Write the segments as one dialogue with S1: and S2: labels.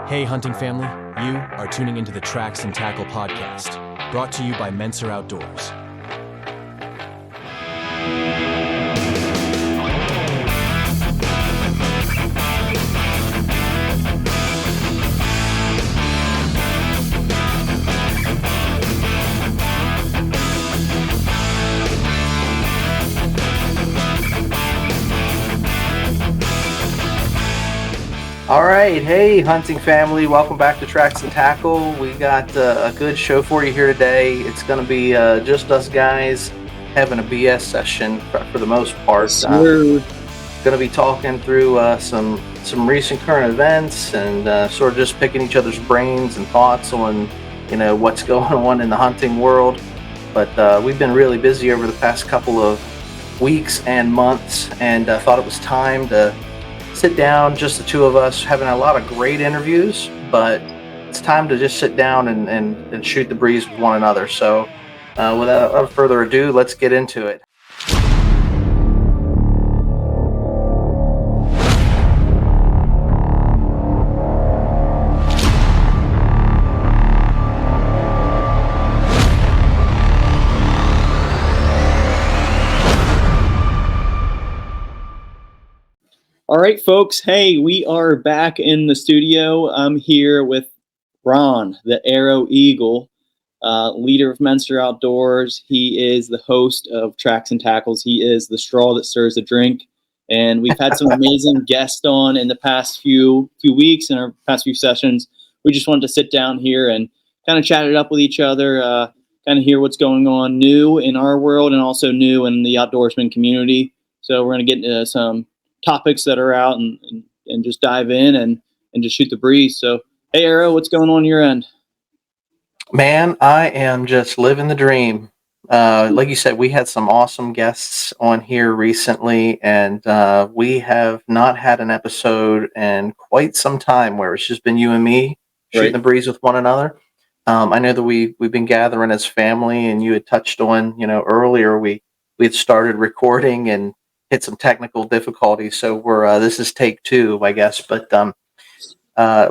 S1: Hey, hunting family, you are tuning into the Tracks and Tackle podcast, brought to you by Menser Outdoors.
S2: All right, hey hunting family, welcome back to Tracks and Tackle. We got a good show for you here today. It's going to be just us guys having a BS session for the most part. Going to be talking through some recent current events and sort of just picking each other's brains and thoughts on what's going on in the hunting world. But we've been really busy over the past couple of weeks and months, and thought it was time to sit down, just the two of us, having a lot of great interviews, but it's time to just sit down and shoot the breeze with one another. So without further ado, let's get into it.
S3: All right, folks. Hey, we are back in the studio. I'm here with Ron, the Arrow Eagle, leader of Menser Outdoors. He is the host of Tracks and Tackles. He is the straw that stirs the drink. And we've had some amazing guests on in the past few weeks in our past few sessions. We just wanted to sit down here and kind of chat it up with each other, kind of hear what's going on new in our world and also new in the outdoorsman community. So we're going to get into some topics that are out and just dive in and just shoot the breeze. So, hey, Arrow, what's going on your end?
S2: Man, I am just living the dream. Like you said, we had some awesome guests on here recently, and we have not had an episode in quite some time where it's just been you and me shooting the breeze with one another. I know that we've been gathering as family, and you had touched on, earlier we had started recording and hit some technical difficulties, so we're this is take two, I guess. But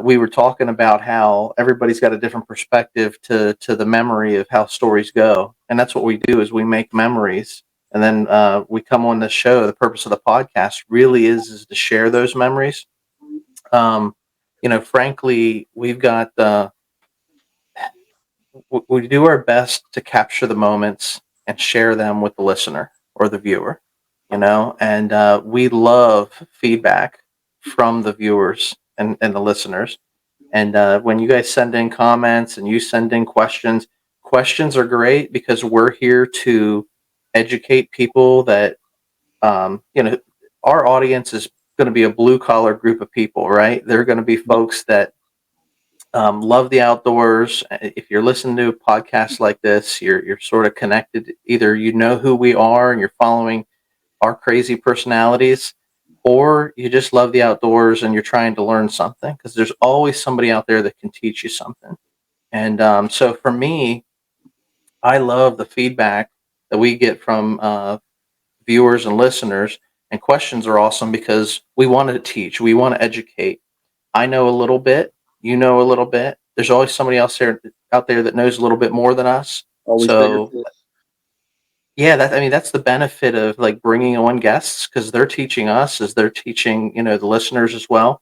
S2: we were talking about how everybody's got a different perspective to the memory of how stories go, and that's what we do is we make memories, and then we come on this show. The purpose of the podcast really is to share those memories. Frankly, we've got we do our best to capture the moments and share them with the listener or the viewer. And we love feedback from the viewers and the listeners. And when you guys send in comments and you send in questions are great because we're here to educate people that, our audience is going to be a blue collar group of people, right? They're going to be folks that love the outdoors. If you're listening to a podcast like this, you're sort of connected. Either you know who we are and you're following our crazy personalities, or you just love the outdoors and you're trying to learn something, because there's always somebody out there that can teach you something. And so for me, I love the feedback that we get from viewers and listeners, and questions are awesome because we want to teach, we want to educate. I know a little bit, you know a little bit. There's always somebody else out there that knows a little bit more than us.
S3: Always
S2: so yeah, that's the benefit of like bringing on guests, because they're teaching us as they're teaching, the listeners as well.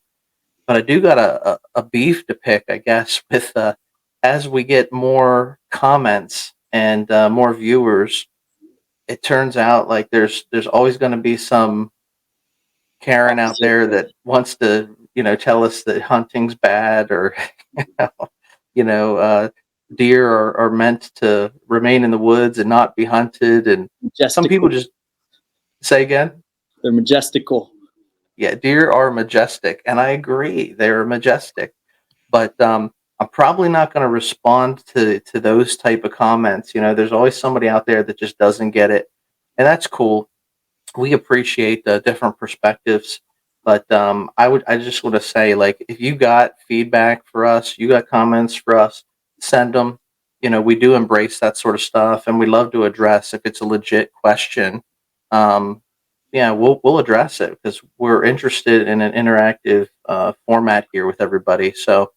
S2: But I do got a beef to pick, I guess, with as we get more comments and more viewers, it turns out like there's always going to be some Karen out there that wants to, tell us that hunting's bad, or deer are meant to remain in the woods and not be hunted. And some people just say again,
S3: they're majestical.
S2: Yeah, deer are majestic, and I agree, they're majestic. But I'm probably not going to respond to those type of comments. There's always somebody out there that just doesn't get it, and that's cool. We appreciate the different perspectives. But I just want to say, like, if you got feedback for us, you got comments for us, send them. We do embrace that sort of stuff, and we love to address if it's a legit question. We'll address it because we're interested in an interactive format here with everybody. So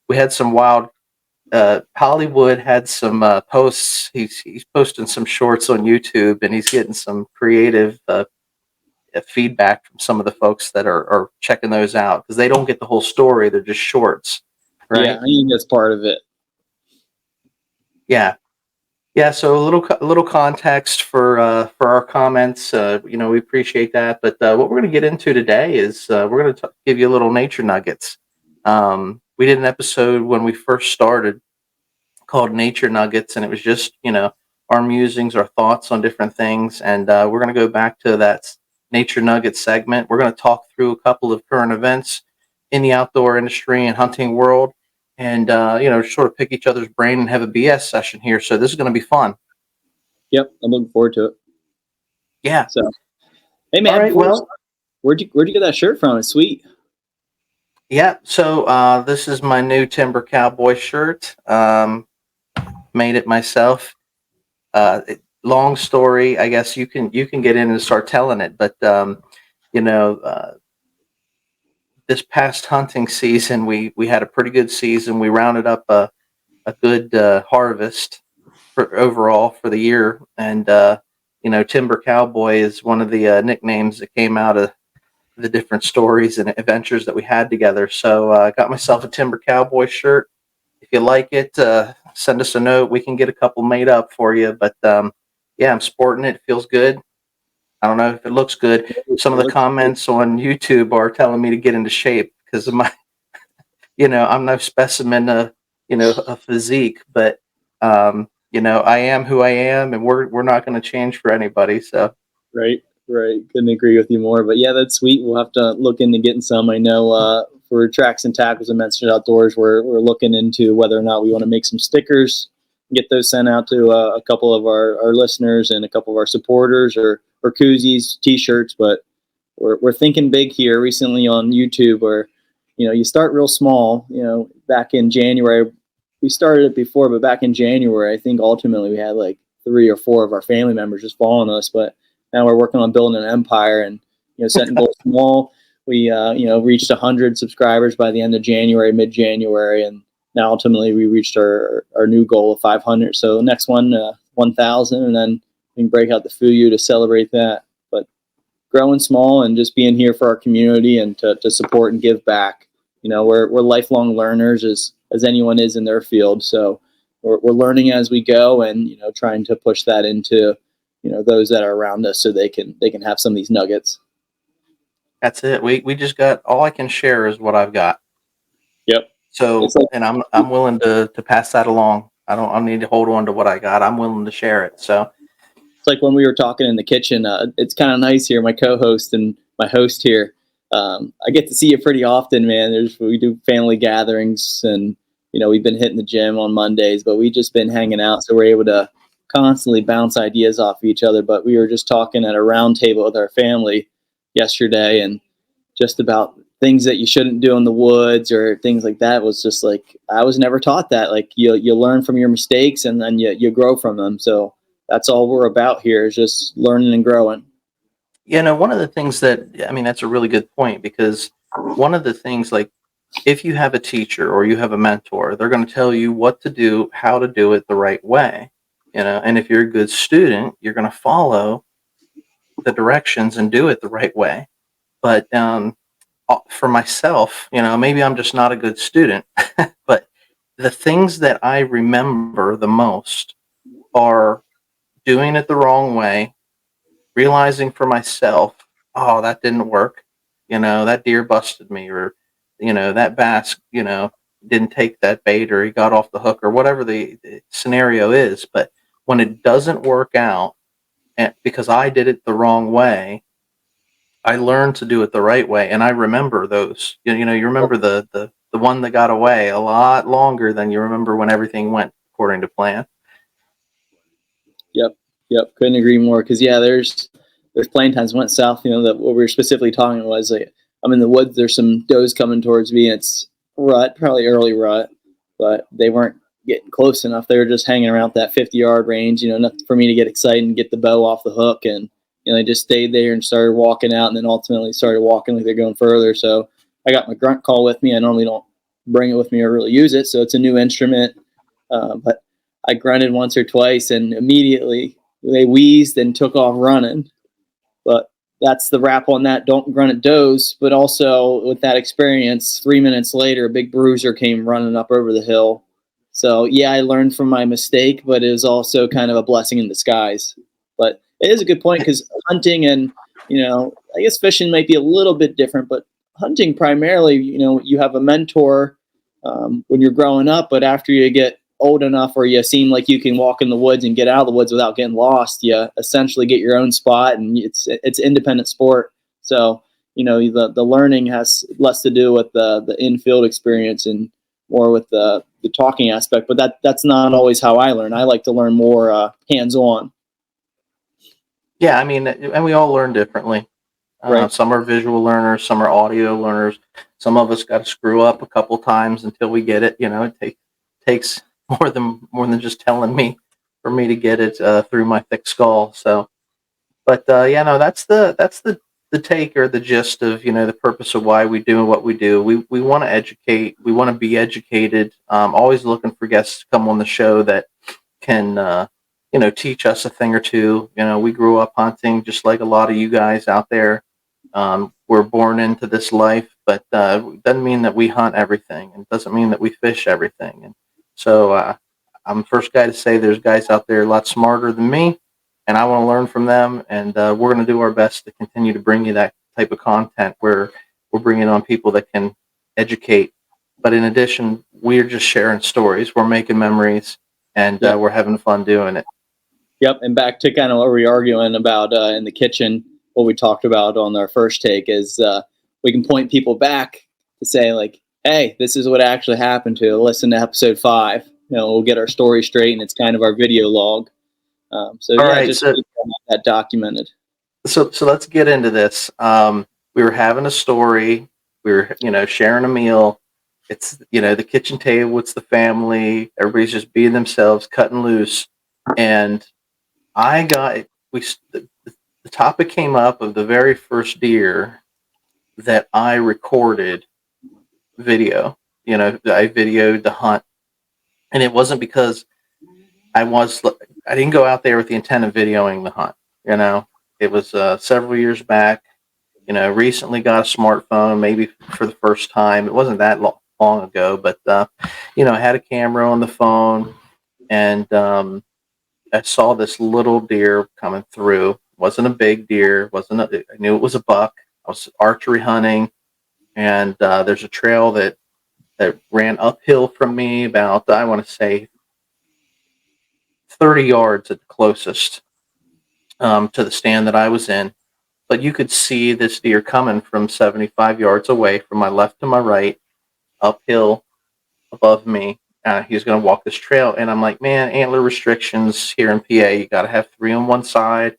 S2: We had some wild. Hollywood had some posts. He's posting some shorts on YouTube, and he's getting some creative feedback from some of the folks that are checking those out because they don't get the whole story; they're just shorts, right?
S3: Yeah, I think that's part of it.
S2: Yeah, yeah. So a little context for our comments. We appreciate that. But what we're going to get into today is we're going to give you a little nature nuggets. We did an episode when we first started called Nature Nuggets, and it was just our musings, our thoughts on different things, and we're going to go back to that Nature Nuggets segment. We're going to talk through a couple of current events in the outdoor industry and hunting world, and sort of pick each other's brain and have a BS session here. So this is going to be fun.
S3: Yep, I'm looking forward to it.
S2: Yeah.
S3: So, hey man,
S2: all right. Well,
S3: where'd you get that shirt from? It's sweet.
S2: Yeah. So this is my new Timber Cowboy shirt. Made it myself. Long story. I guess you can get in and start telling it. But this past hunting season, we had a pretty good season. We rounded up a good harvest overall for the year, and Timber Cowboy is one of the nicknames that came out of the different stories and adventures that we had together. So I got myself a Timber Cowboy shirt. If you like it, send us a note. We can get a couple made up for you. But yeah, I'm sporting it. It feels good. I don't know if it looks good. Some of the comments on YouTube are telling me to get into shape because of my, I'm no specimen of, a physique, but I am who I am, and we're not going to change for anybody. So
S3: Right. Couldn't agree with you more. But yeah, that's sweet. We'll have to look into getting some. I know for Tracks and Tackles and Mentioned Outdoors, we're looking into whether or not we want to make some stickers, get those sent out to a couple of our listeners and a couple of our supporters, or koozies, T-shirts. But we're thinking big here. Recently on YouTube, where you start real small. Back in January, we started it before, but back in January, I think ultimately we had like 3 or 4 of our family members just following us. But now we're working on building an empire and setting goals small. We reached 100 subscribers by the end of January, mid-January, and now ultimately we reached our new goal of 500. So the next one, 1,000, and then we can break out the Fuyu to celebrate that. But growing small and just being here for our community and to support and give back. We're lifelong learners as anyone is in their field. So we're learning as we go, and trying to push that into those that are around us so they can have some of these nuggets.
S2: that's it. We just got, all I can share is what I've got.
S3: Yep.
S2: So, and I'm willing to pass that along. I need to hold on to what I got. I'm willing to share it. So
S3: it's like when we were talking in the kitchen, it's kind of nice here. My co-host and my host here, I get to see you pretty often, man. We do family gatherings, and we've been hitting the gym on Mondays, but we've just been hanging out, so we're able to constantly bounce ideas off of each other. But we were just talking at a round table with our family yesterday, and just about things that you shouldn't do in the woods or things like that. Was just like, I was never taught that. Like you learn from your mistakes, and then you grow from them. So that's all we're about here, is just learning and growing.
S2: one of the things that's a really good point, because one of the things, like, if you have a teacher or you have a mentor, they're going to tell you what to do, how to do it the right way, and if you're a good student, you're going to follow the directions and do it the right way. But for myself, maybe I'm just not a good student, but the things that I remember the most are doing it the wrong way, realizing for myself, oh, that didn't work. That deer busted me, or, that bass, didn't take that bait, or he got off the hook, or whatever the scenario is. But when it doesn't work out, and because I did it the wrong way, I learned to do it the right way. And I remember those. You remember the one that got away a lot longer than you remember when everything went according to plan.
S3: Yep. Couldn't agree more. Because there's plenty of times went south. That what we were specifically talking about was, like, I'm in the woods. There's some does coming towards me. And it's rut, probably early rut, but they weren't getting close enough. They were just hanging around that 50-yard range. Nothing for me to get excited and get the bow off the hook. And they just stayed there and started walking out, and then ultimately started walking like they're going further. So I got my grunt call with me. I normally don't bring it with me or really use it. So it's a new instrument. But I grunted once or twice, and immediately they wheezed and took off running. But that's the wrap on that. Don't grunt at does. But also with that experience, 3 minutes later, a big bruiser came running up over the hill. So yeah, I learned from my mistake, but it was also kind of a blessing in disguise. But it is a good point, because hunting and, I guess fishing might be a little bit different, but hunting primarily, you have a mentor when you're growing up, but after you get old enough or you seem like you can walk in the woods and get out of the woods without getting lost, you essentially get your own spot, and it's independent sport. So, the learning has less to do with the infield experience and more with the talking aspect, but that's not always how I learn. I like to learn more hands-on.
S2: Yeah, I mean, and we all learn differently.
S3: Right.
S2: Some are visual learners, some are audio learners. Some of us got to screw up a couple times until we get it. It takes more than just telling me for me to get it through my thick skull. So, but yeah, no, that's the take or the gist of the purpose of why we do what we do. We want to educate. We want to be educated. Always looking for guests to come on the show that can teach us a thing or two. We grew up hunting just like a lot of you guys out there. We're born into this life, but it doesn't mean that we hunt everything, and doesn't mean that we fish everything. And so I'm the first guy to say there's guys out there a lot smarter than me, and I want to learn from them. And we're going to do our best to continue to bring you that type of content where we're bringing on people that can educate. But in addition, we're just sharing stories. We're making memories, and we're having fun doing it.
S3: Yep. And back to kind of what we were arguing about in the kitchen, what we talked about on our first take is we can point people back to say, like, hey, this is what actually happened to. Listen to episode 5. We'll get our story straight, and it's kind of our video log. Just keep that documented.
S2: So let's get into this. We were having a story. We were, sharing a meal. It's, the kitchen table. It's the family. Everybody's just being themselves, cutting loose. And the topic came up of the very first deer that I recorded video. I videoed the hunt, and it wasn't because I didn't go out there with the intent of videoing the hunt. It was several years back. Recently got a smartphone, maybe for the first time. It wasn't that long ago, but I had a camera on the phone, and I saw this little deer coming through. It wasn't a big deer. I knew it was a buck. I was archery hunting, and there's a trail that ran uphill from me about, I want to say, 30 yards at the closest to the stand that I was in. But you could see this deer coming from 75 yards away, from my left to my right, uphill above me. He's going to walk this trail, and I'm like, man, antler restrictions here in PA. You got to have 3 on one side.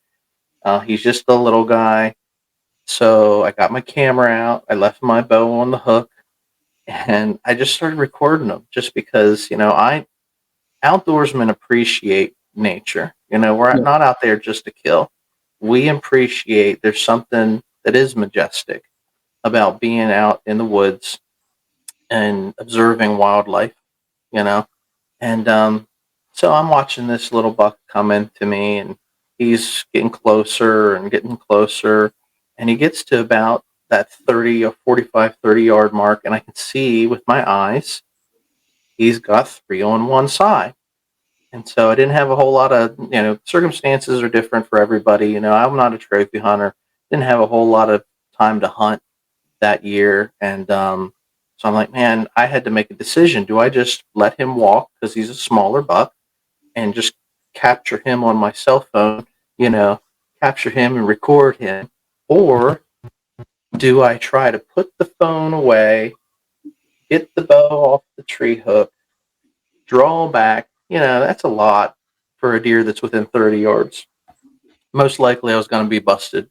S2: He's just a little guy. So I got my camera out. I left my bow on the hook, and I just started recording him, just because, outdoorsmen appreciate nature. We're not out there just to kill. We appreciate, there's something that is majestic about being out in the woods and observing wildlife, And so I'm watching this little buck come into me, and he's getting closer and getting closer, and he gets to about that 30 or 45, 30-yard mark, and I can see with my eyes he's got 3 on one side. And so I didn't have a whole lot of, circumstances are different for everybody. I'm not a trophy hunter. Didn't have a whole lot of time to hunt that year. And so I'm like, man, I had to make a decision. Do I just let him walk because he's a smaller buck and just capture him on my cell phone, capture him and record him? Or do I try to put the phone away, get the bow off the tree hook, draw back? That's a lot for a deer that's within 30 yards. Most likely I was going to be busted.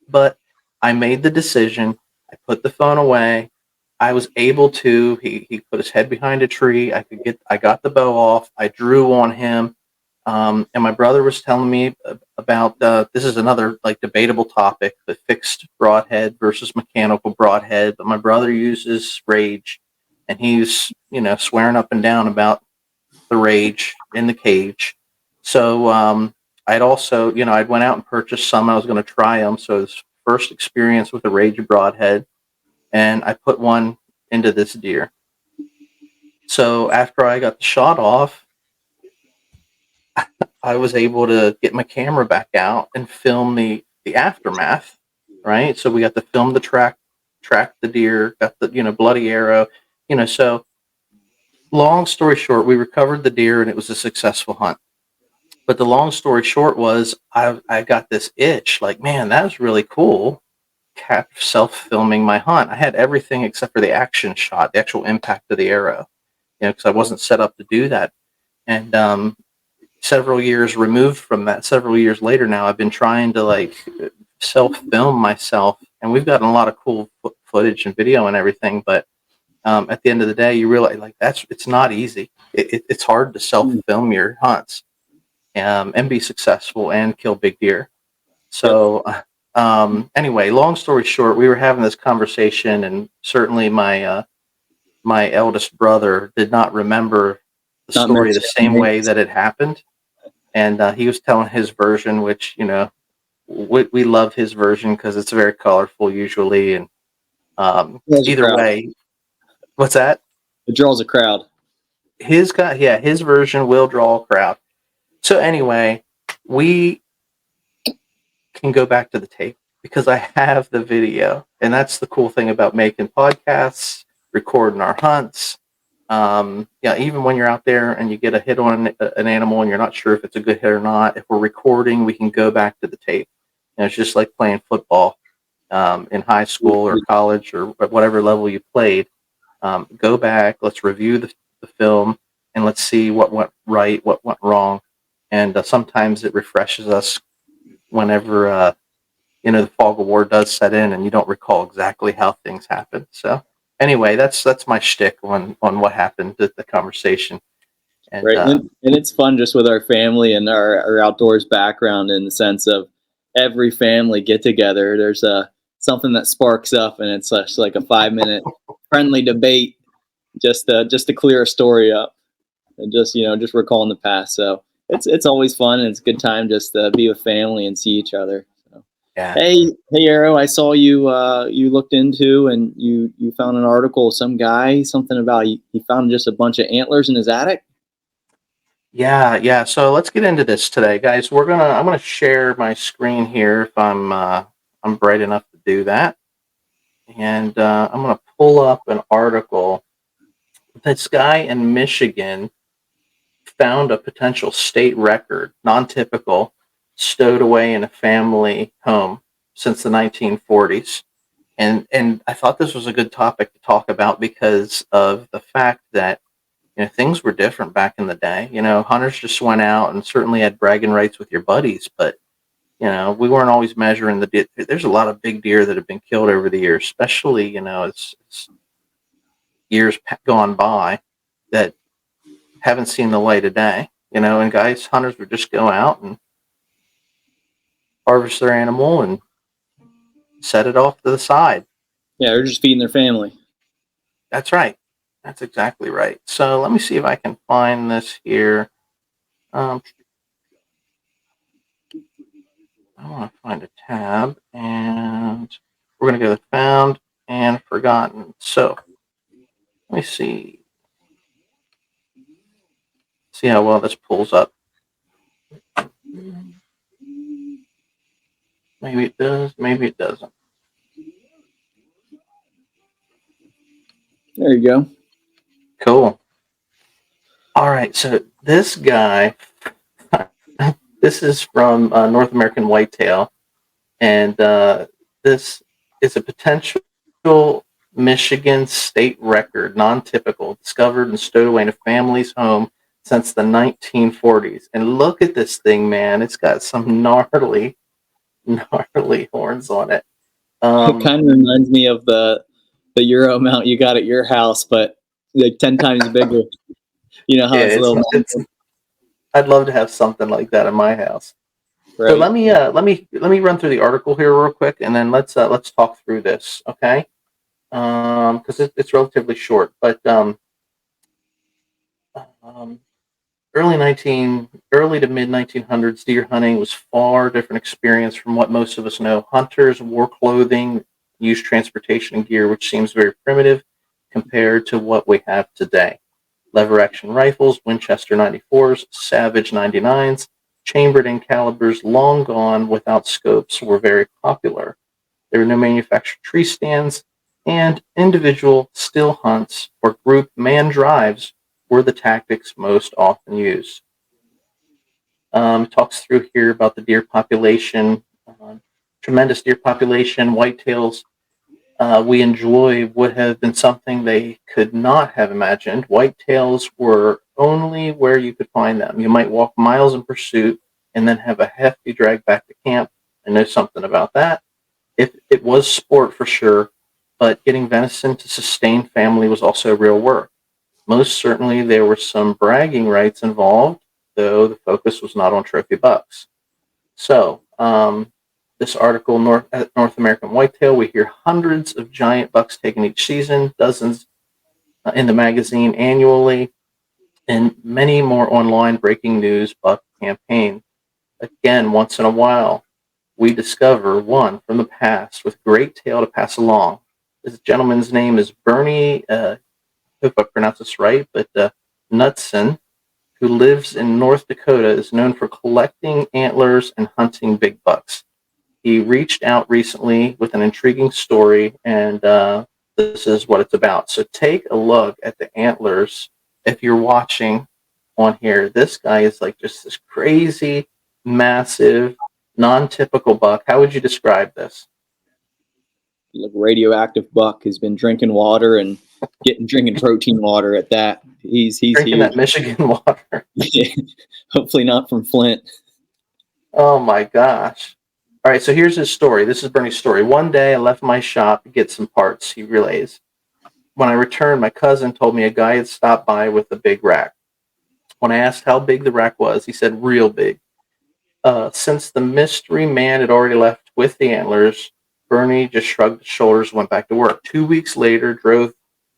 S2: But I made the decision. I put the phone away. I was able to. He put his head behind a tree. I got the bow off. I drew on him. And my brother was telling me about, this is another debatable topic, the fixed broadhead versus mechanical broadhead. But my brother uses Rage, and he's, swearing up and down about the rage in the cage. So I'd also, I'd went out and purchased some. I was going to try them. So it was first experience with a rage broadhead, and I put one into this deer. So after I got the shot off, I was able to get my camera back out and film the aftermath, right? So we got to film the track the deer, got the, bloody arrow, so long story short, we recovered the deer and it was a successful hunt. But the long story short was I got this itch, like, man, that was really cool. Self-filming my hunt. I had everything except for the action shot, the actual impact of the arrow, because I wasn't set up to do that. And several years removed from that, several years later now, I've been trying to like self-film myself, and we've gotten a lot of cool footage and video and everything. But at the end of the day, you realize like it's not easy. It's hard to self-film your hunts and be successful and kill big deer. So anyway, long story short, we were having this conversation, and certainly my eldest brother did not remember the story the same way that it happened. And he was telling his version, which, we love his version because it's very colorful usually. And either way, what's that?
S3: It draws a crowd.
S2: His version will draw a crowd. So anyway, we can go back to the tape because I have the video. And that's the cool thing about making podcasts, recording our hunts. Even when you're out there and you get a hit on an animal and you're not sure if it's a good hit or not, if we're recording, we can go back to the tape. It's just like playing football in high school or college or whatever level you played. Go back, let's review the film, and let's see what went right, what went wrong. And sometimes it refreshes us whenever the fog of war does set in and you don't recall exactly how things happened. So anyway, that's my shtick on what happened at the conversation. And,
S3: right, and it's fun just with our family and our outdoors background, in the sense of every family get together. There's something that sparks up, and it's just like a 5-minute friendly debate, just to clear a story up, and just recalling the past. So it's always fun, and it's a good time just to be with family and see each other. So.
S2: Yeah.
S3: Hey, Arrow, I saw you looked into, and you found an article, something about he found just a bunch of antlers in his attic.
S2: Yeah. So let's get into this today, guys. I'm gonna share my screen here if I'm bright enough to do that, and I'm gonna pull up an article. This guy in Michigan found a potential state record, non-typical, stowed away in a family home since the 1940s. And I thought this was a good topic to talk about because of the fact that things were different back in the day. Hunters just went out and certainly had bragging rights with your buddies, but we weren't always measuring the deer. There's a lot of big deer that have been killed over the years, especially as years gone by, that haven't seen the light of day. And hunters would just go out and harvest their animal and set it off to the side.
S3: Yeah, they're just feeding their family.
S2: That's right. That's exactly right. So let me see if I can find this here. I want to find a tab, and we're going to go to found and forgotten. So let me see. See how well this pulls up. Maybe it does, maybe it doesn't.
S3: There you go.
S2: Cool. All right, so this guy, this is from North American Whitetail, and this is a potential Michigan state record, non-typical, discovered and stowed away in a family's home since the 1940s. And look at this thing, man. It's got some gnarly horns on it.
S3: It kind of reminds me of the Euro mount you got at your house, but like 10 times bigger. How it's a little.
S2: I'd love to have something like that in my house. Right. So let me run through the article here real quick, and then let's talk through this. Okay. because it's relatively short. But um, early to mid 1900s, deer hunting was far different experience from what most of us know. Hunters wore clothing, used transportation and gear, which seems very primitive compared to what we have today. Lever action rifles, Winchester 94s, Savage 99s, chambered in calibers long gone without scopes were very popular. There were no manufactured tree stands, and individual still hunts or group man drives were the tactics most often used. Talks through here about the deer population, tremendous deer population, whitetails we enjoy would have been something they could not have imagined. Whitetails were only where you could find them. You might walk miles in pursuit and then have a hefty drag back to camp. I know something about that. It was sport for sure, but getting venison to sustain family was also real work. Most certainly, there were some bragging rights involved, though the focus was not on trophy bucks. So, this article, North American Whitetail, we hear hundreds of giant bucks taken each season, dozens in the magazine annually, and many more online breaking news buck campaign. Again, once in a while, we discover one from the past with great tale to pass along. This gentleman's name is Bernie, I hope I pronounce this right, but Knudsen, who lives in North Dakota, is known for collecting antlers and hunting big bucks. He reached out recently with an intriguing story, and this is what it's about. So take a look at the antlers if you're watching on here. This guy is like just this crazy, massive, non-typical buck. How would you describe this?
S3: Like radioactive buck has been drinking water and drinking protein water at that. He's
S2: Drinking
S3: huge.
S2: that Michigan water.
S3: Hopefully not from Flint.
S2: Oh my gosh. All right, so here's his story. This is Bernie's story. One day I left my shop to get some parts, he relays. When I returned, my cousin told me a guy had stopped by with a big rack. When I asked how big the rack was, he said real big. Since the mystery man had already left with the antlers, Bernie just shrugged his shoulders and went back to work. 2 weeks later, drove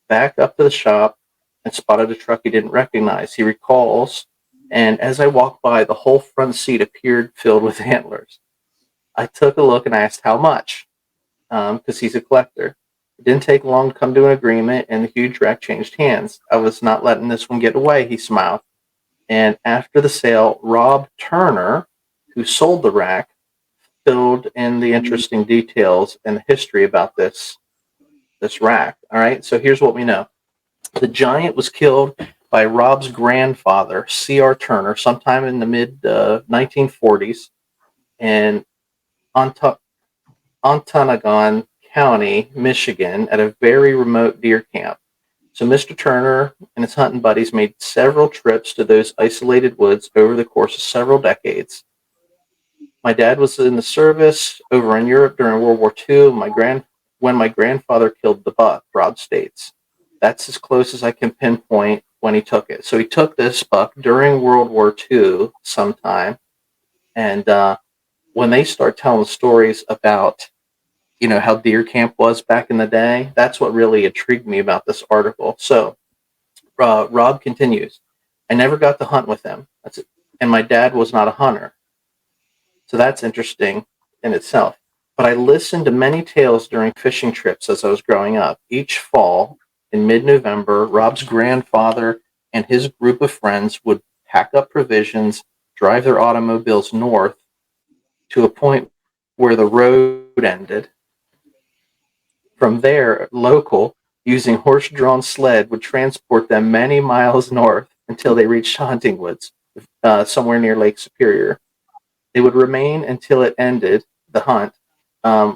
S2: back up to the shop and spotted a truck he didn't recognize. He recalls, and as I walked by, the whole front seat appeared filled with antlers. I took a look and asked how much, because he's a collector. It didn't take long to come to an agreement, and the huge rack changed hands. I was not letting this one get away, he smiled. And after the sale, Rob Turner, who sold the rack, filled in the interesting details and the history about this rack. All right, so here's what we know. The giant was killed by Rob's grandfather, C.R. Turner, sometime in the mid 1940s, and Ontonagon County, Michigan, at a very remote deer camp. So Mr. Turner and his hunting buddies made several trips to those isolated woods over the course of several decades. My dad was in the service over in Europe during World War II. When my grandfather killed the buck, Rob states. That's as close as I can pinpoint when he took it. So he took this buck during World War II sometime, and when they start telling stories about, how deer camp was back in the day, that's what really intrigued me about this article. So Rob continues, I never got to hunt with him. That's it. And my dad was not a hunter. So that's interesting in itself. But I listened to many tales during fishing trips as I was growing up. Each fall in mid-November, Rob's grandfather and his group of friends would pack up provisions, drive their automobiles north to a point where the road ended. From there, local, using horse-drawn sled, would transport them many miles north until they reached hunting woods, somewhere near Lake Superior. They would remain until it ended, the hunt,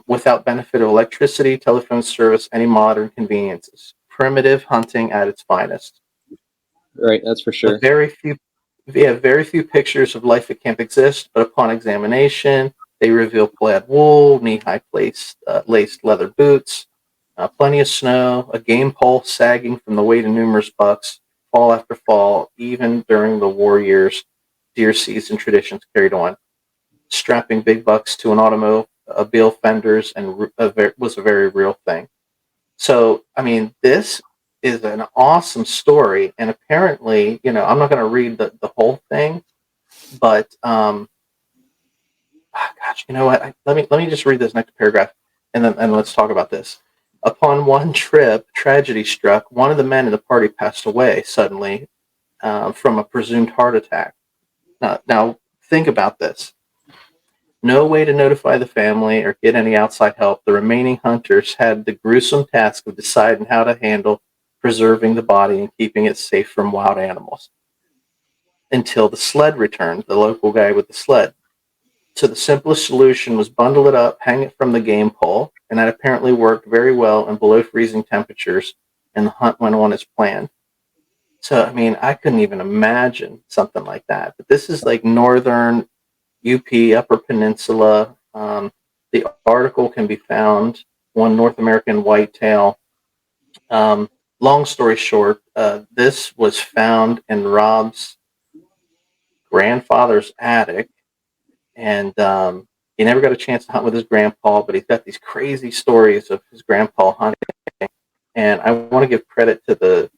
S2: without benefit of electricity, telephone service, any modern conveniences. Primitive hunting at its finest.
S3: Right, that's for sure.
S2: Very few pictures of life at camp exist, but upon examination, they reveal plaid wool, knee-high laced leather boots, plenty of snow, a game pole sagging from the weight of numerous bucks, fall after fall, even during the war years, deer season traditions carried on. Strapping big bucks to an automobile fenders was a very real thing. So, I mean, this is an awesome story, and apparently, I'm not going to read the whole thing, but gosh, you know what? Let me just read this next paragraph, and let's talk about this. Upon one trip, tragedy struck. One of the men in the party passed away suddenly from a presumed heart attack. Now, think about this. No way to notify the family or get any outside help. The remaining hunters had the gruesome task of deciding how to handle preserving the body and keeping it safe from wild animals until the sled returned, the local guy with the sled. So the simplest solution was bundle it up, hang it from the game pole, and that apparently worked very well in below freezing temperatures, and the hunt went on as planned. So, I mean, I couldn't even imagine something like that. But this is like northern UP, Upper Peninsula. The article can be found on North American whitetail. Long story short, this was found in Rob's grandfather's attic, and he never got a chance to hunt with his grandpa, but he's got these crazy stories of his grandpa hunting. And I want to give credit to the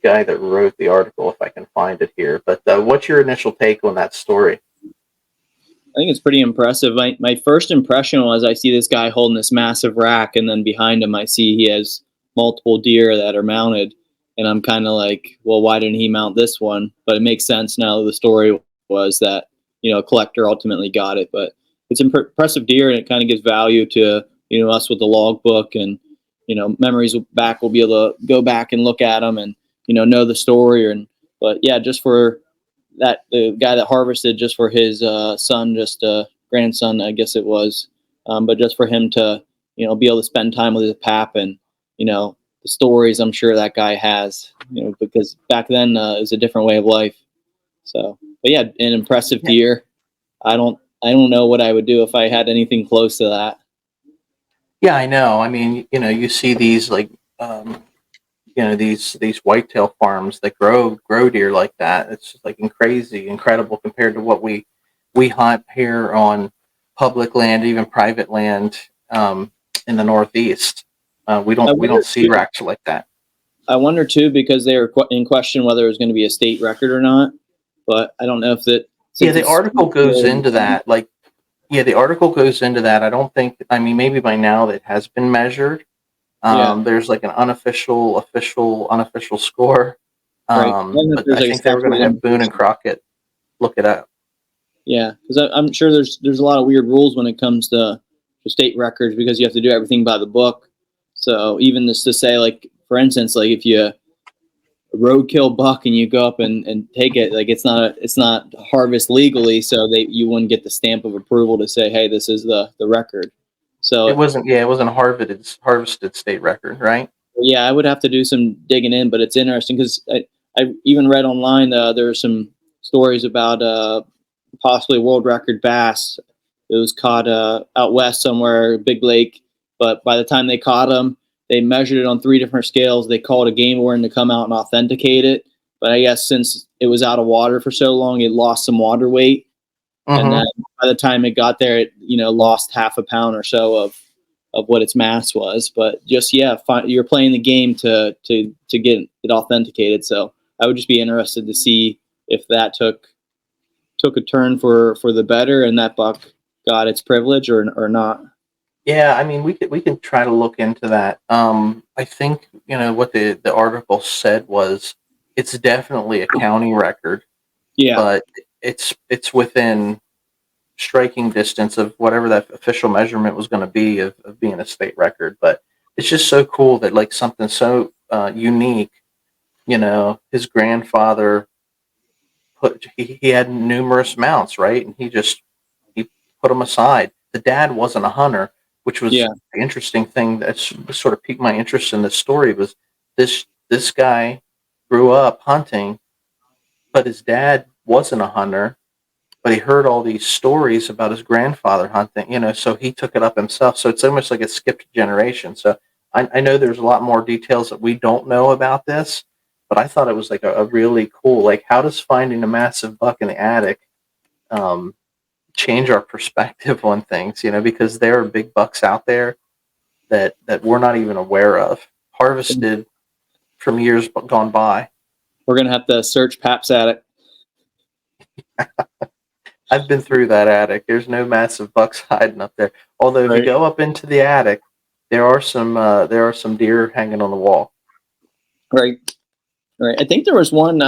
S2: guy that wrote the article if I can find it here. But what's your initial take on that story?
S3: I think it's pretty impressive. My first impression was I see this guy holding this massive rack, and then behind him I see he has multiple deer that are mounted, and I'm kind of like, well, why didn't he mount this one? But it makes sense now. The story was that a collector ultimately got it, but it's impressive deer, and it kind of gives value to us with the logbook, and memories back. We'll be able to go back and look at them and know the story. But yeah, just for that, the guy that harvested just for his son, just grandson, I guess it was, but just for him to be able to spend time with his pap, and the stories I'm sure that guy has, because back then it was a different way of life. So, but yeah, an impressive deer. I don't know what I would do if I had anything close to that.
S2: Yeah, I know. I mean, you see these like these whitetail farms that grow deer like that. It's just like crazy, incredible compared to what we hunt here on public land, even private land in the Northeast. We don't see
S3: Too,
S2: racks like that.
S3: I wonder too, because they were in question whether it was going to be a state record or not. But I don't know if that.
S2: Yeah, the article goes into that. Like, yeah, the article goes into that. I don't think. I mean, maybe by now it has been measured. There's like an unofficial score.
S3: Right.
S2: But I think they were going to have Boone and Crockett look it up.
S3: Yeah, because I'm sure there's a lot of weird rules when it comes to state records, because you have to do everything by the book. So even just to say, like, for instance, like if you roadkill buck and you go up and take it, like it's not harvest legally, so you wouldn't get the stamp of approval to say, hey, this is the record. So
S2: it wasn't harvested state record, right?
S3: Yeah, I would have to do some digging in, but it's interesting because I even read online there are some stories about possibly world record bass. It was caught out west somewhere, big lake, but by the time they caught them, they measured it on 3 different scales. They called a game warden to come out and authenticate it. But I guess since it was out of water for so long, it lost some water weight. And then by the time it got there, it lost half a pound or so of what its mass was. But just you're playing the game to get it authenticated. So I would just be interested to see if that took a turn for the better, and that buck got its privilege or not.
S2: Yeah, I mean, we can try to look into that. I think what the article said was it's definitely a county record.
S3: Yeah,
S2: but it's within striking distance of whatever that official measurement was going to be of being a state record. But it's just so cool that like something so unique, his grandfather he had numerous mounts, right? And he put them aside. The dad wasn't a hunter, which was the interesting thing that sort of piqued my interest in this story. Was this guy grew up hunting, but his dad wasn't a hunter, but he heard all these stories about his grandfather hunting, so he took it up himself. So it's almost like it skipped a generation. So I know there's a lot more details that we don't know about this, but I thought it was like a really cool, like, how does finding a massive buck in the attic change our perspective on things, because there are big bucks out there, that we're not even aware of, harvested from years gone by.
S3: We're gonna have to search Pap's attic.
S2: I've been through that attic. There's no massive bucks hiding up there. Although if you
S3: Right.
S2: go up into the attic, there are some deer hanging on the wall.
S3: Right. Right. I think there was one.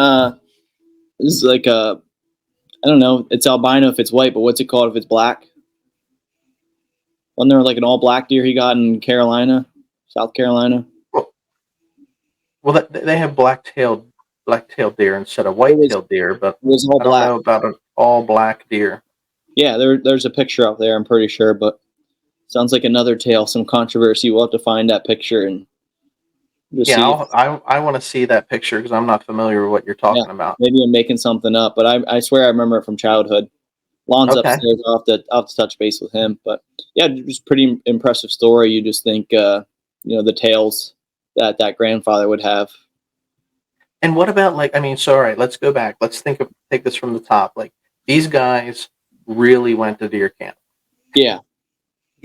S3: This is like a. I don't know. It's albino if it's white, but what's it called if it's black? Wasn't there like an all black deer he got in Carolina, South Carolina?
S2: Well, they have black-tailed deer instead of
S3: It
S2: white-tailed deer, but
S3: was all
S2: I don't
S3: black.
S2: know about an all-black deer.
S3: Yeah, there's a picture up there. I'm pretty sure, but sounds like another tale. Some controversy. We'll have to find that picture and just see.
S2: Yeah, I want to see that picture because I'm not familiar with what you're
S3: Yeah,
S2: talking about.
S3: maybe I'm making something up, but I swear I remember it from childhood. Lon's
S2: Okay.
S3: upstairs. I'll have to touch base with him. But yeah, it was a pretty impressive story. You just think, the tales that grandfather would have.
S2: And what about so all right, let's go back. Let's take this from the top. Like these guys really went to deer camp.
S3: Yeah,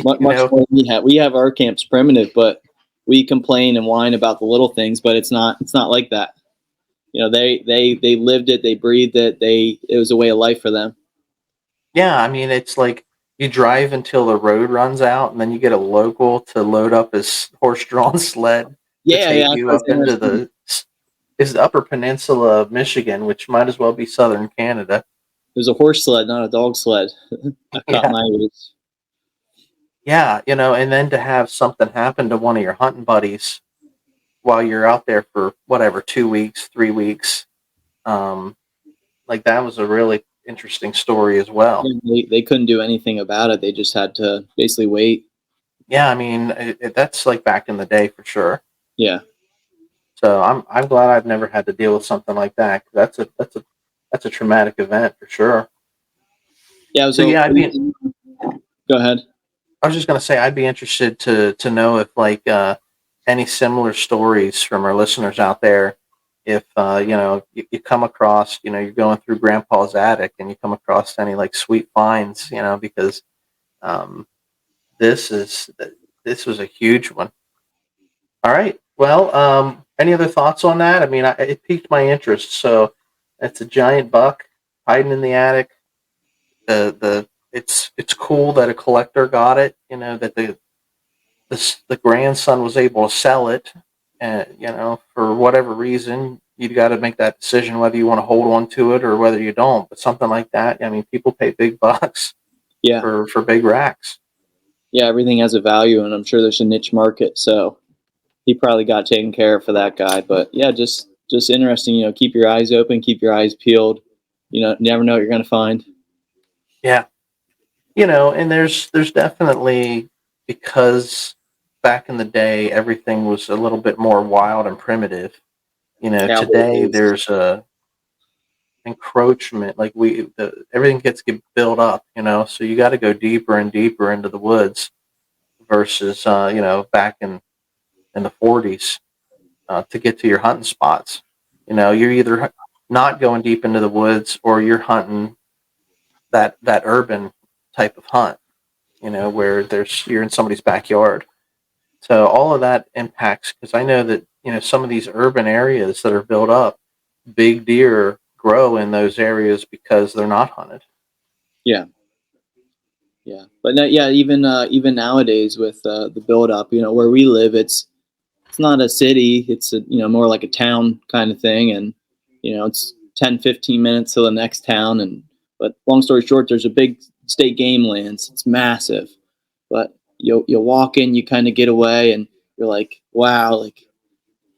S3: much
S2: You know,
S3: more than we have. We have our camps primitive, but we complain and whine about the little things. But it's not like that. They lived it. They breathed it. It was a way of life for them.
S2: yeah, I mean, it's like you drive until the road runs out, and then you get a local to load up his horse-drawn sled to
S3: Yeah.
S2: take you
S3: That's
S2: up into
S3: interesting.
S2: the Upper Peninsula of Michigan, which might as well be southern Canada.
S3: It was a horse sled, not a dog sled. I caught
S2: Yeah,
S3: my ears.
S2: yeah, and then to have something happen to one of your hunting buddies while you're out there for whatever 2 weeks, 3 weeks, like that was a really interesting story as well.
S3: They couldn't do anything about it. They just had to basically wait.
S2: Yeah, I mean, that's like back in the day for sure.
S3: Yeah.
S2: So I'm glad I've never had to deal with something like that. That's a traumatic event for sure.
S3: Yeah.
S2: So yeah,
S3: Go ahead.
S2: I was just gonna say I'd be interested to know if any similar stories from our listeners out there. If you come across, you're going through Grandpa's attic and you come across any like sweet finds, because um, this is this was a huge one. All right. Well, any other thoughts on that? I mean, it piqued my interest. So it's a giant buck hiding in the attic. It's cool that a collector got it. That the grandson was able to sell it, and for whatever reason, you got to make that decision whether you want to hold on to it or whether you don't. But something like that, I mean, people pay big bucks
S3: Yeah.
S2: for big racks.
S3: Yeah. Everything has a value, and I'm sure there's a niche market. So he probably got taken care of for that guy. But yeah, just interesting. Keep your eyes open, keep your eyes peeled. Never know what you're going to find.
S2: Yeah. And there's definitely, because back in the day everything was a little bit more wild and primitive. Today
S3: Cowboys.
S2: there's a encroachment, like everything get built up, so you got to go deeper and deeper into the woods versus back in the 40s to get to your hunting spots. You're either not going deep into the woods or you're hunting that urban type of hunt, where you're in somebody's backyard. So all of that impacts, because I know that some of these urban areas that are built up, big deer grow in those areas because they're not hunted.
S3: Yeah. Yeah. But yeah, even nowadays with the build up, where we live, it's not a city. It's more like a town kind of thing. And, it's 10, 15 minutes to the next town. But long story short, there's a big state game lands. It's massive, but you walk in, you kind of get away and you're like, wow, like,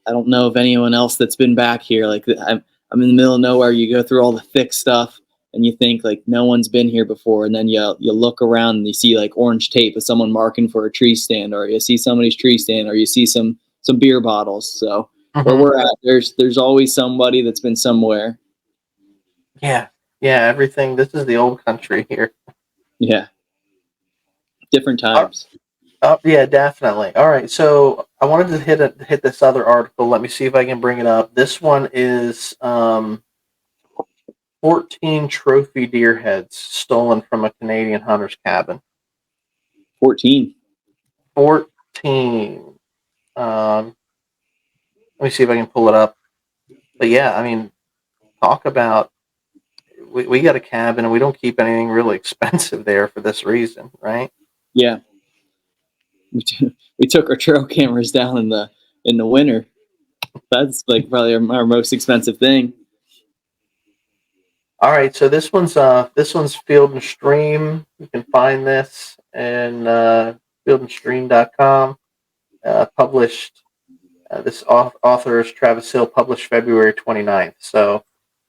S3: I don't know of anyone else that's been back here. Like I'm in the middle of nowhere. You go through all the thick stuff and you think like no one's been here before. And then you look around and you see like orange tape of someone marking for a tree stand, or you see somebody's tree stand, or you see some beer bottles. So where we're at, there's always somebody that's been somewhere.
S2: Yeah. Yeah. Everything. This is the old country here.
S3: Yeah. Different times.
S2: Oh, yeah, definitely. All right. So I wanted to hit this other article. Let me see if I can bring it up. This one is 14 trophy deer heads stolen from a Canadian hunter's cabin.
S3: 14.
S2: let me see if I can pull it up. But yeah, I mean, talk about we got a cabin and we don't keep anything really expensive there for this reason, right?
S3: Yeah, we took our trail cameras down in the winter. That's like probably our most expensive thing.
S2: All right, so this one's Field and Stream. You can find this in fieldandstream.com. Published. This author is Travis Hill. Published February 29th. So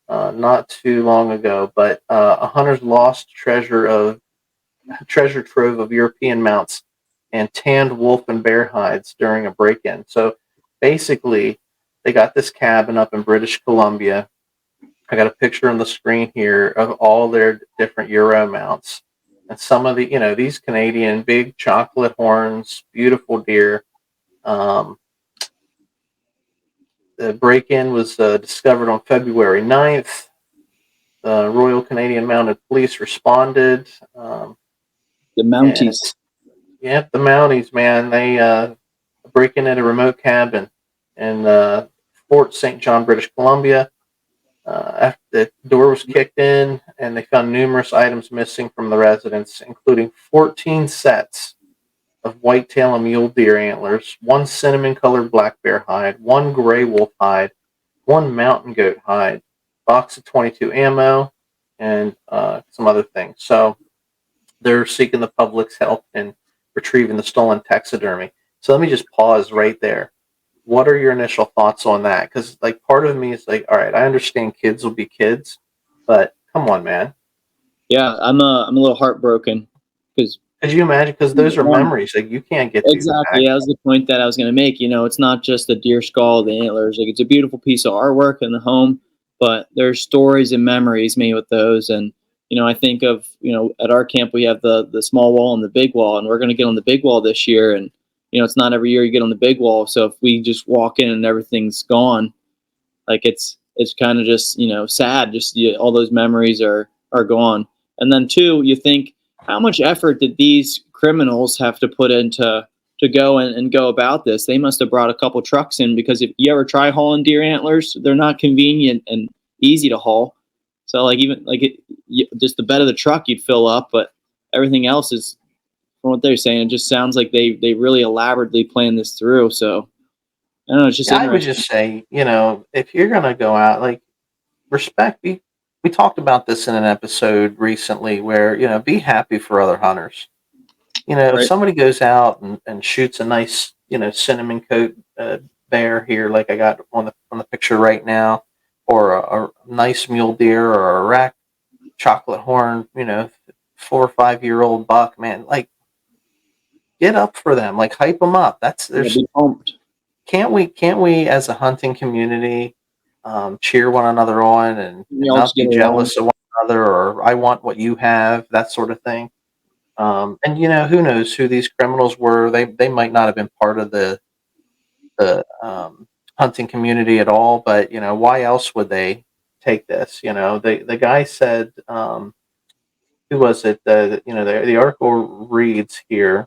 S2: not too long ago. But a hunter's lost treasure trove of European mounts and tanned wolf and bear hides during a break-in. So basically, they got this cabin up in British Columbia. I got a picture on the screen here of all their different Euro mounts. And some of the, these Canadian big chocolate horns, beautiful deer. The break-in was discovered on February 9th. The Royal Canadian Mounted Police responded.
S3: The Mounties.
S2: Yep, the Mounties, man. They break in at a remote cabin in Fort St. John, British Columbia. After the door was kicked in, and they found numerous items missing from the residence, including 14 sets of whitetail and mule deer antlers, one cinnamon-colored black bear hide, one gray wolf hide, one mountain goat hide, box of 22 ammo, and some other things. So they're seeking the public's help in retrieving the stolen taxidermy. So let me just pause right there. What are your initial thoughts on that? Because like part of me is like, all right, I understand kids will be kids, but come on, man.
S3: Yeah, I'm a little heartbroken because
S2: Could you imagine? Because those are memories. Like you can't get these
S3: exactly.
S2: back.
S3: That was the point that I was going to make. It's not just the deer skull, the antlers. Like it's a beautiful piece of artwork in the home, but there's stories and memories made with those. And I think of at our camp we have the small wall and the big wall, and we're going to get on the big wall this year. And it's not every year you get on the big wall. So if we just walk in and everything's gone, like it's kind of just sad. Just all those memories are gone. And then two, you think how much effort did these criminals have to put into to go and go about this? They must have brought a couple trucks in, because if you ever try hauling deer antlers, they're not convenient and easy to haul. So like even like just the bed of the truck you'd fill up, but everything else is, from what they're saying, it just sounds like they really elaborately planned this through. So I don't know, it's just
S2: Yeah, I would
S3: interesting.
S2: just say, if you're gonna go out, like respect. We talked about this in an episode recently where be happy for other hunters. If
S3: Right.
S2: somebody goes out and shoots a nice cinnamon coat bear here, like I got on the picture right now, or a nice mule deer or a rack chocolate horn, 4 or 5 year old buck, man, like get up for them, like hype them up.
S3: Yeah, be pumped.
S2: Can't we as a hunting community cheer one another on
S3: We
S2: and
S3: all just
S2: not
S3: get
S2: be
S3: along.
S2: jealous of one another, or I want what you have, that sort of thing. And who knows who these criminals were? They might not have been part of the hunting community at all, but why else would they take this? The guy said, who was it? The article reads here: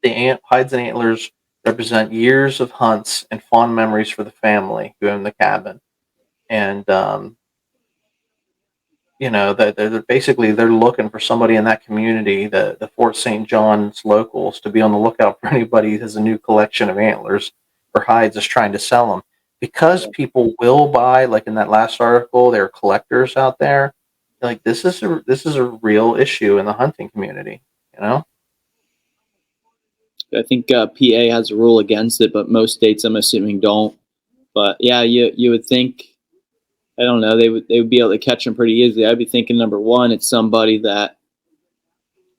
S2: the hides and antlers represent years of hunts and fond memories for the family who own the cabin. And that they're basically they're looking for somebody in that community, the Fort St. John's locals, to be on the lookout for anybody who has a new collection of antlers or hides is trying to sell them, because people will buy. Like in that last article, there are collectors out there. Like this is a real issue in the hunting community.
S3: I think PA has a rule against it, but most states, I'm assuming, don't. But yeah, you would think, I don't know, they would be able to catch them pretty easily. I'd be thinking number one, it's somebody that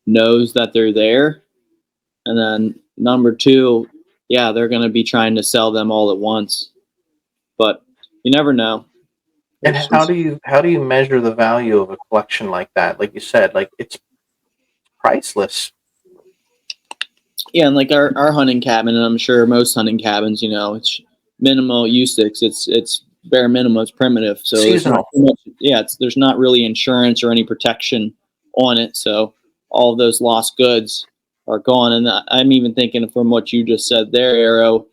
S3: knows that they're there, and then number two, yeah, they're going to be trying to sell them all at once. But you never know.
S2: And how do you measure the value of a collection like that? Like you said, like it's priceless.
S3: Yeah, and like our hunting cabin, and I'm sure most hunting cabins, it's minimal usage. It's bare minimum. It's primitive, so there's not
S2: Seasonal.
S3: too much. Yeah, there's not really insurance or any protection on it. So all of those lost goods are gone. And I'm even thinking from what you just said there, Arrow.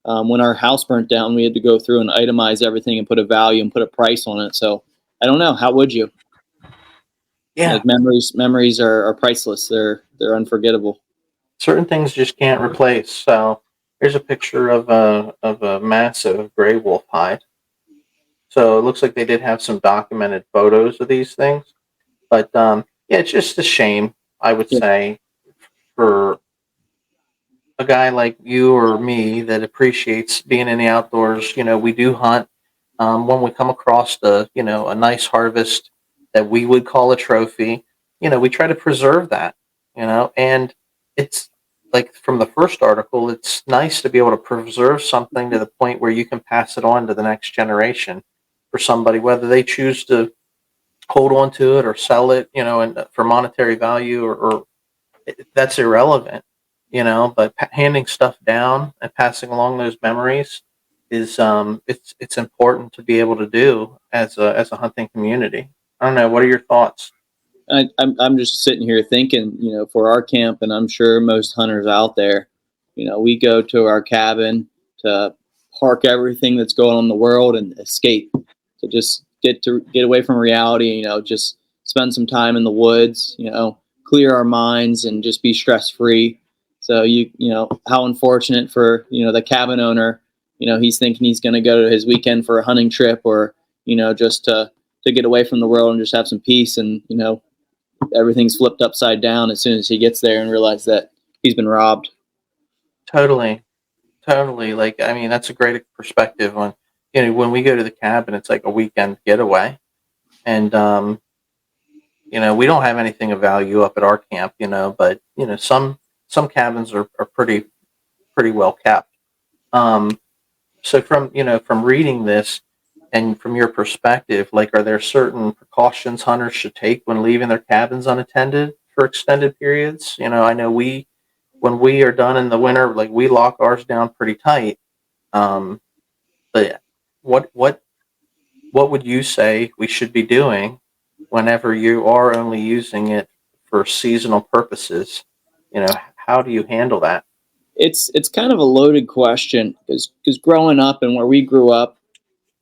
S3: When our house burnt down, we had to go through and itemize everything and put a value and put a price on it. So I don't know. How would you?
S2: Yeah.
S3: Like memories are priceless. They're unforgettable.
S2: Certain things just can't replace. So here's a picture of a massive gray wolf hide. So it looks like they did have some documented photos of these things. But yeah, it's just a shame, I would
S3: Yeah.
S2: say, for a guy like you or me that appreciates being in the outdoors. We do hunt. When we come across a nice harvest that we would call a trophy, we try to preserve that. And it's like from the first article, it's nice to be able to preserve something to the point where you can pass it on to the next generation for somebody, whether they choose to hold on to it or sell it, and for monetary value or that's irrelevant, but handing stuff down and passing along those memories is it's important to be able to do as a hunting community. I don't know. What are your thoughts?
S3: I'm just sitting here thinking, for our camp, and I'm sure most hunters out there, we go to our cabin to park everything that's going on in the world and escape, to just get away from reality. Just spend some time in the woods. Clear our minds and just be stress free. So how unfortunate for the cabin owner. He's thinking he's going to go to his weekend for a hunting trip, or just to get away from the world and just have some peace, and everything's flipped upside down as soon as he gets there and realizes that he's been robbed.
S2: Totally, totally. Like, I mean, that's a great perspective on, when we go to the cabin, it's like a weekend getaway. And, we don't have anything of value up at our camp, but, some cabins are pretty well kept. Um, so from reading this and from your perspective, like, are there certain precautions hunters should take when leaving their cabins unattended for extended periods? I know when we are done in the winter, like, we lock ours down pretty tight. Um, but what would you say we should be doing whenever you are only using it for seasonal purposes? How do you handle that?
S3: It's kind of a loaded question, because growing up and where we grew up,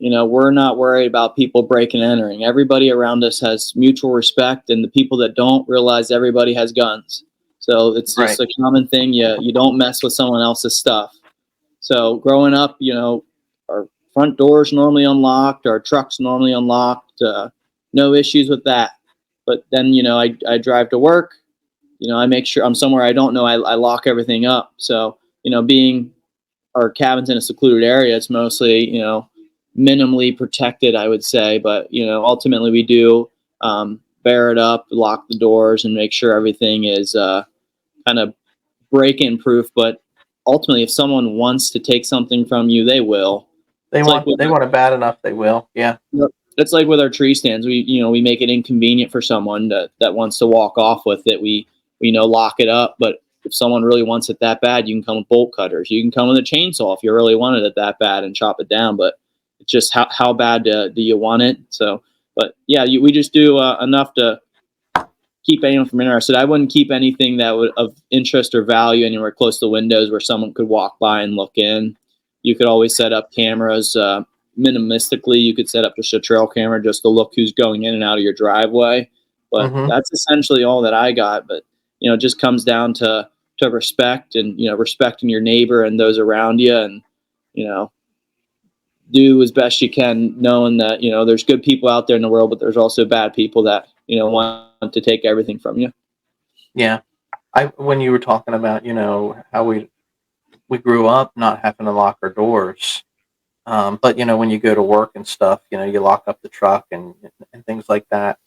S3: we're not worried about people breaking and entering. Everybody around us has mutual respect, and the people that don't realize everybody has guns. So it's just
S2: Right.
S3: a common thing. You don't mess with someone else's stuff. So growing up, our front doors normally unlocked, our trucks normally unlocked, no issues with that. But then, I drive to work, I make sure I'm somewhere I don't know, I lock everything up. So, being our cabin's in a secluded area, it's mostly, minimally protected, I would say. But, ultimately we do bear it up, lock the doors, and make sure everything is kind of break-in proof. But ultimately, if someone wants to take something from you, they will.
S2: They
S3: It's like
S2: want
S3: with
S2: they want it bad enough, they will. Yeah.
S3: it's like with our tree stands. We make it inconvenient for someone that wants to walk off with it. We lock it up. But if someone really wants it that bad, you can come with bolt cutters. You can come with a chainsaw if you really wanted it that bad and chop it down. But it's just how bad do you want it? So, but yeah, we just do enough to keep anyone from interested. I wouldn't keep anything that would of interest or value anywhere close to windows where someone could walk by and look in. You could always set up cameras. Minimalistically, you could set up just a trail camera just to look who's going in and out of your driveway. But
S2: Hmm.
S3: that's essentially all that I got. But it just comes down to respect, and respecting your neighbor and those around you, and you know do as best you can, knowing that there's good people out there in the world, but there's also bad people that want to take everything from you.
S2: Yeah. When you were talking about, how we grew up not having to lock our doors. But when you go to work and stuff, you lock up the truck and things like that.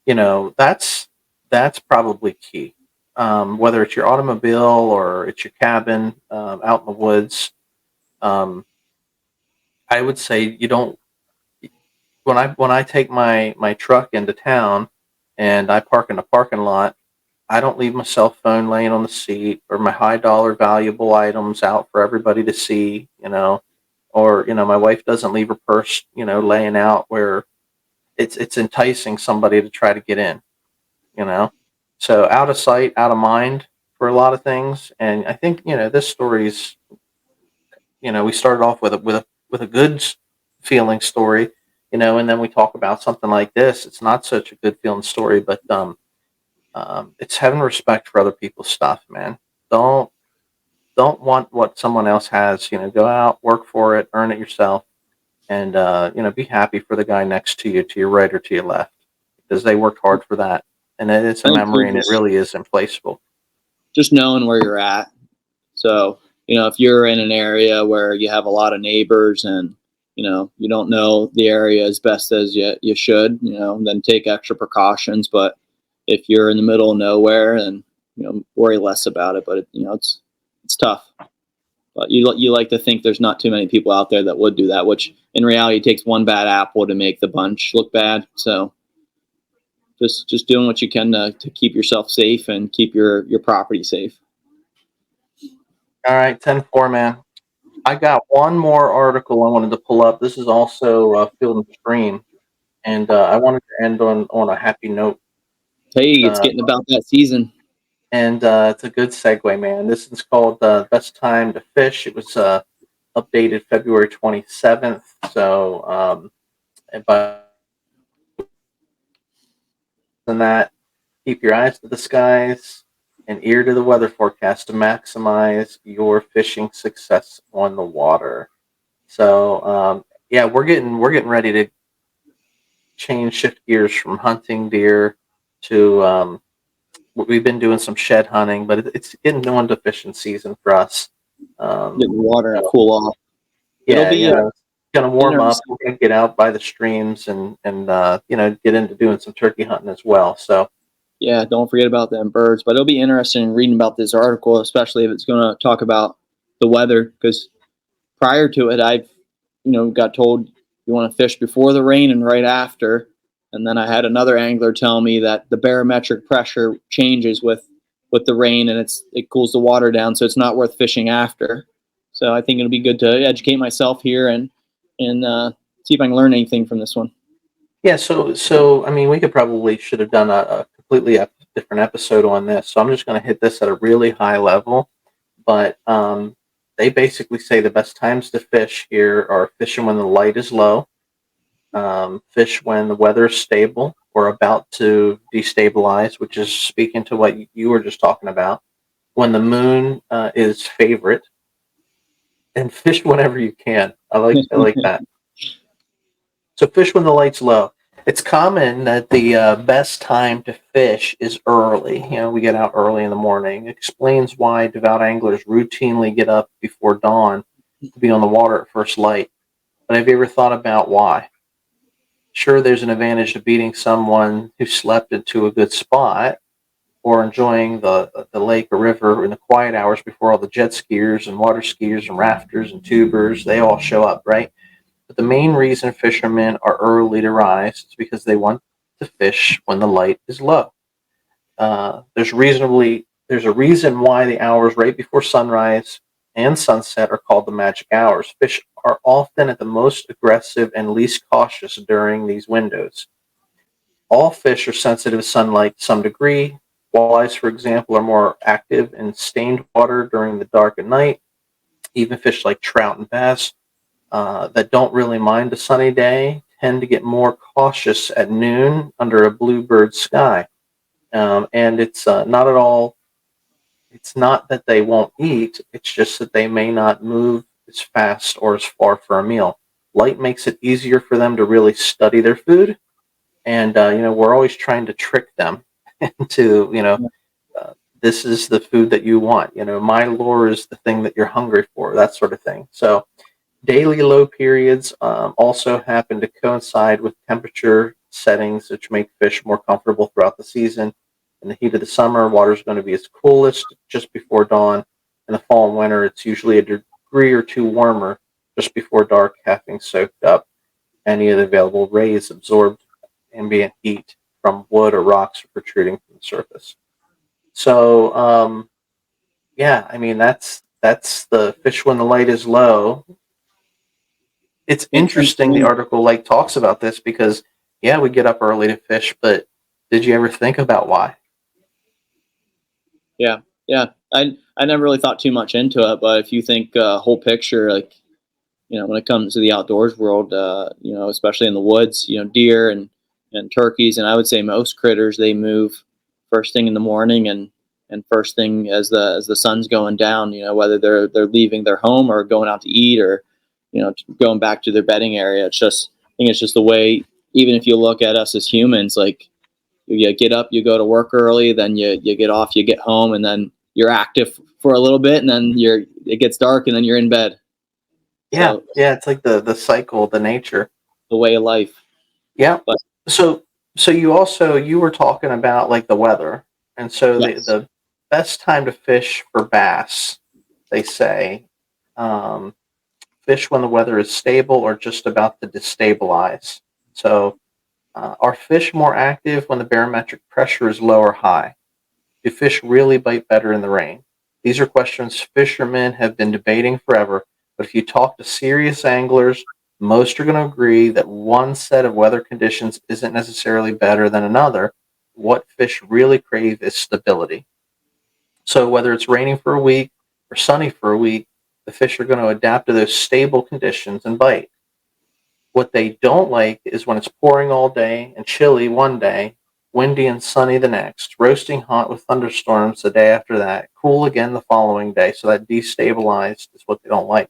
S2: That's probably key. Whether it's your automobile or it's your cabin out in the woods, um, I would say you don't. When I take my truck into town and I park in the parking lot, I don't leave my cell phone laying on the seat or my high dollar valuable items out for everybody to see. Or my wife doesn't leave her purse laying out where it's enticing somebody to try to get in. you know so out of sight, out of mind for a lot of things. And I think, this story's, we started off with a good feeling story, and then we talk about something like this. It's not such a good feeling story, but it's having respect for other people's stuff, man. Don't don't want what someone else has. Go out, work for it, earn it yourself, and be happy for the guy next to you, to your right or to your left, because they worked hard for that, and it's a
S3: I think
S2: memory, and it
S3: just
S2: really is implaceable.
S3: just knowing where you're at. So, if you're in an area where you have a lot of neighbors and, you don't know the area as best as you should, then take extra precautions. But if you're in the middle of nowhere, then, worry less about it. But, it's tough. But you like to think there's not too many people out there that would do that, which in reality it takes one bad apple to make the bunch look bad. So just doing what you can to keep yourself safe and keep your property safe.
S2: All right, 10-4, man. I got one more article I wanted to pull up. This is also Field and Stream, and I wanted to end on a happy note.
S3: Hey, it's
S2: Uh,
S3: getting about that season.
S2: and it's a good segue, man. This is called Best Time to Fish. It was updated February 27th. So, but than that, keep your eyes to the skies and ear to the weather forecast to maximize your fishing success on the water. So, yeah, we're getting ready to shift gears from hunting deer to we've been doing some shed hunting, but it's getting on to fishing season for us.
S3: Get in the water and
S2: So,
S3: cool off. It'll
S2: yeah,
S3: be
S2: it's gonna warm up.
S3: interesting.
S2: We're gonna get out by the streams and get into doing some turkey hunting as well. So
S3: Yeah, don't forget about them birds. But it'll be interesting reading about this article, especially if it's going to talk about the weather. Because prior to it, I've got told you want to fish before the rain and right after. And then I had another angler tell me that the barometric pressure changes with the rain, and it cools the water down, so it's not worth fishing after. So I think it'll be good to educate myself here and see if I can learn anything from this one.
S2: yeah, so I mean, we should have done a completely different episode on this. So I'm just gonna hit this at a really high level, but they basically say the best times to fish here are fishing when the light is low, fish when the weather is stable or about to destabilize, which is speaking to what you were just talking about, when the moon is favorite, and fish whenever you can. I like that. So fish when the light's low. It's common that the best time to fish is early. We get out early in the morning. It explains why devout anglers routinely get up before dawn to be on the water at first light. But have you ever thought about why? Sure, there's an advantage to beating someone who slept into a good spot or enjoying the lake or river in the quiet hours before all the jet skiers and water skiers and rafters and tubers, they all show up, right? But the main reason fishermen are early to rise is because they want to fish when the light is low. There's a reason why the hours right before sunrise and sunset are called the magic hours. Fish are often at the most aggressive and least cautious during these windows. All fish are sensitive to sunlight to some degree. Walleyes, for example, are more active in stained water during the dark at night. Even fish like trout and bass that don't really mind a sunny day tend to get more cautious at noon under a bluebird sky. And it's not at all, it's not that they won't eat, it's just that they may not move as fast or as far for a meal. Light makes it easier for them to really study their food. And, we're always trying to trick them into, this is the food that you want. My lure is the thing that you're hungry for, that sort of thing. So, daily low periods also happen to coincide with temperature settings, which make fish more comfortable throughout the season. In the heat of the summer, water is going to be its coolest just before dawn. In the fall and winter, it's usually a degree or two warmer just before dark, having soaked up any of the available rays absorbed ambient heat from wood or rocks protruding from the surface. So, yeah, I mean that's the fish when the light is low. It's interesting the article talks about this because yeah, we get up early to fish, but did you ever think about why?
S3: Yeah, Yeah, I never really thought too much into it, but if you think whole picture, like, when it comes to the outdoors world, especially in the woods, deer and turkeys, and I would say most critters, they move first thing in the morning and first thing as the sun's going down. Whether they're leaving their home or going out to eat, or going back to their bedding area. I think it's just the way. Even if you look at us as humans, like, you get up, you go to work early, then you get off, you get home, and then you're active for a little bit, and then it gets dark, and then you're in bed.
S2: Yeah,
S3: So
S2: yeah, it's like the cycle, the nature.
S3: the way of life.
S2: Yeah.
S3: But
S2: So you were talking about like the weather, and so
S3: yes,
S2: the best time to fish for bass, they say, um, fish when the weather is stable or just about to destabilize. So, are fish more active when the barometric pressure is low or high? Do fish really bite better in the rain? These are questions fishermen have been debating forever, but if you talk to serious anglers, most are going to agree that one set of weather conditions isn't necessarily better than another. What fish really crave is stability. So, whether it's raining for a week or sunny for a week, the fish are going to adapt to those stable conditions and bite. What they don't like is when it's pouring all day and chilly one day, windy and sunny the next, roasting hot with thunderstorms the day after that, cool again the following day. So that destabilized is what they don't like.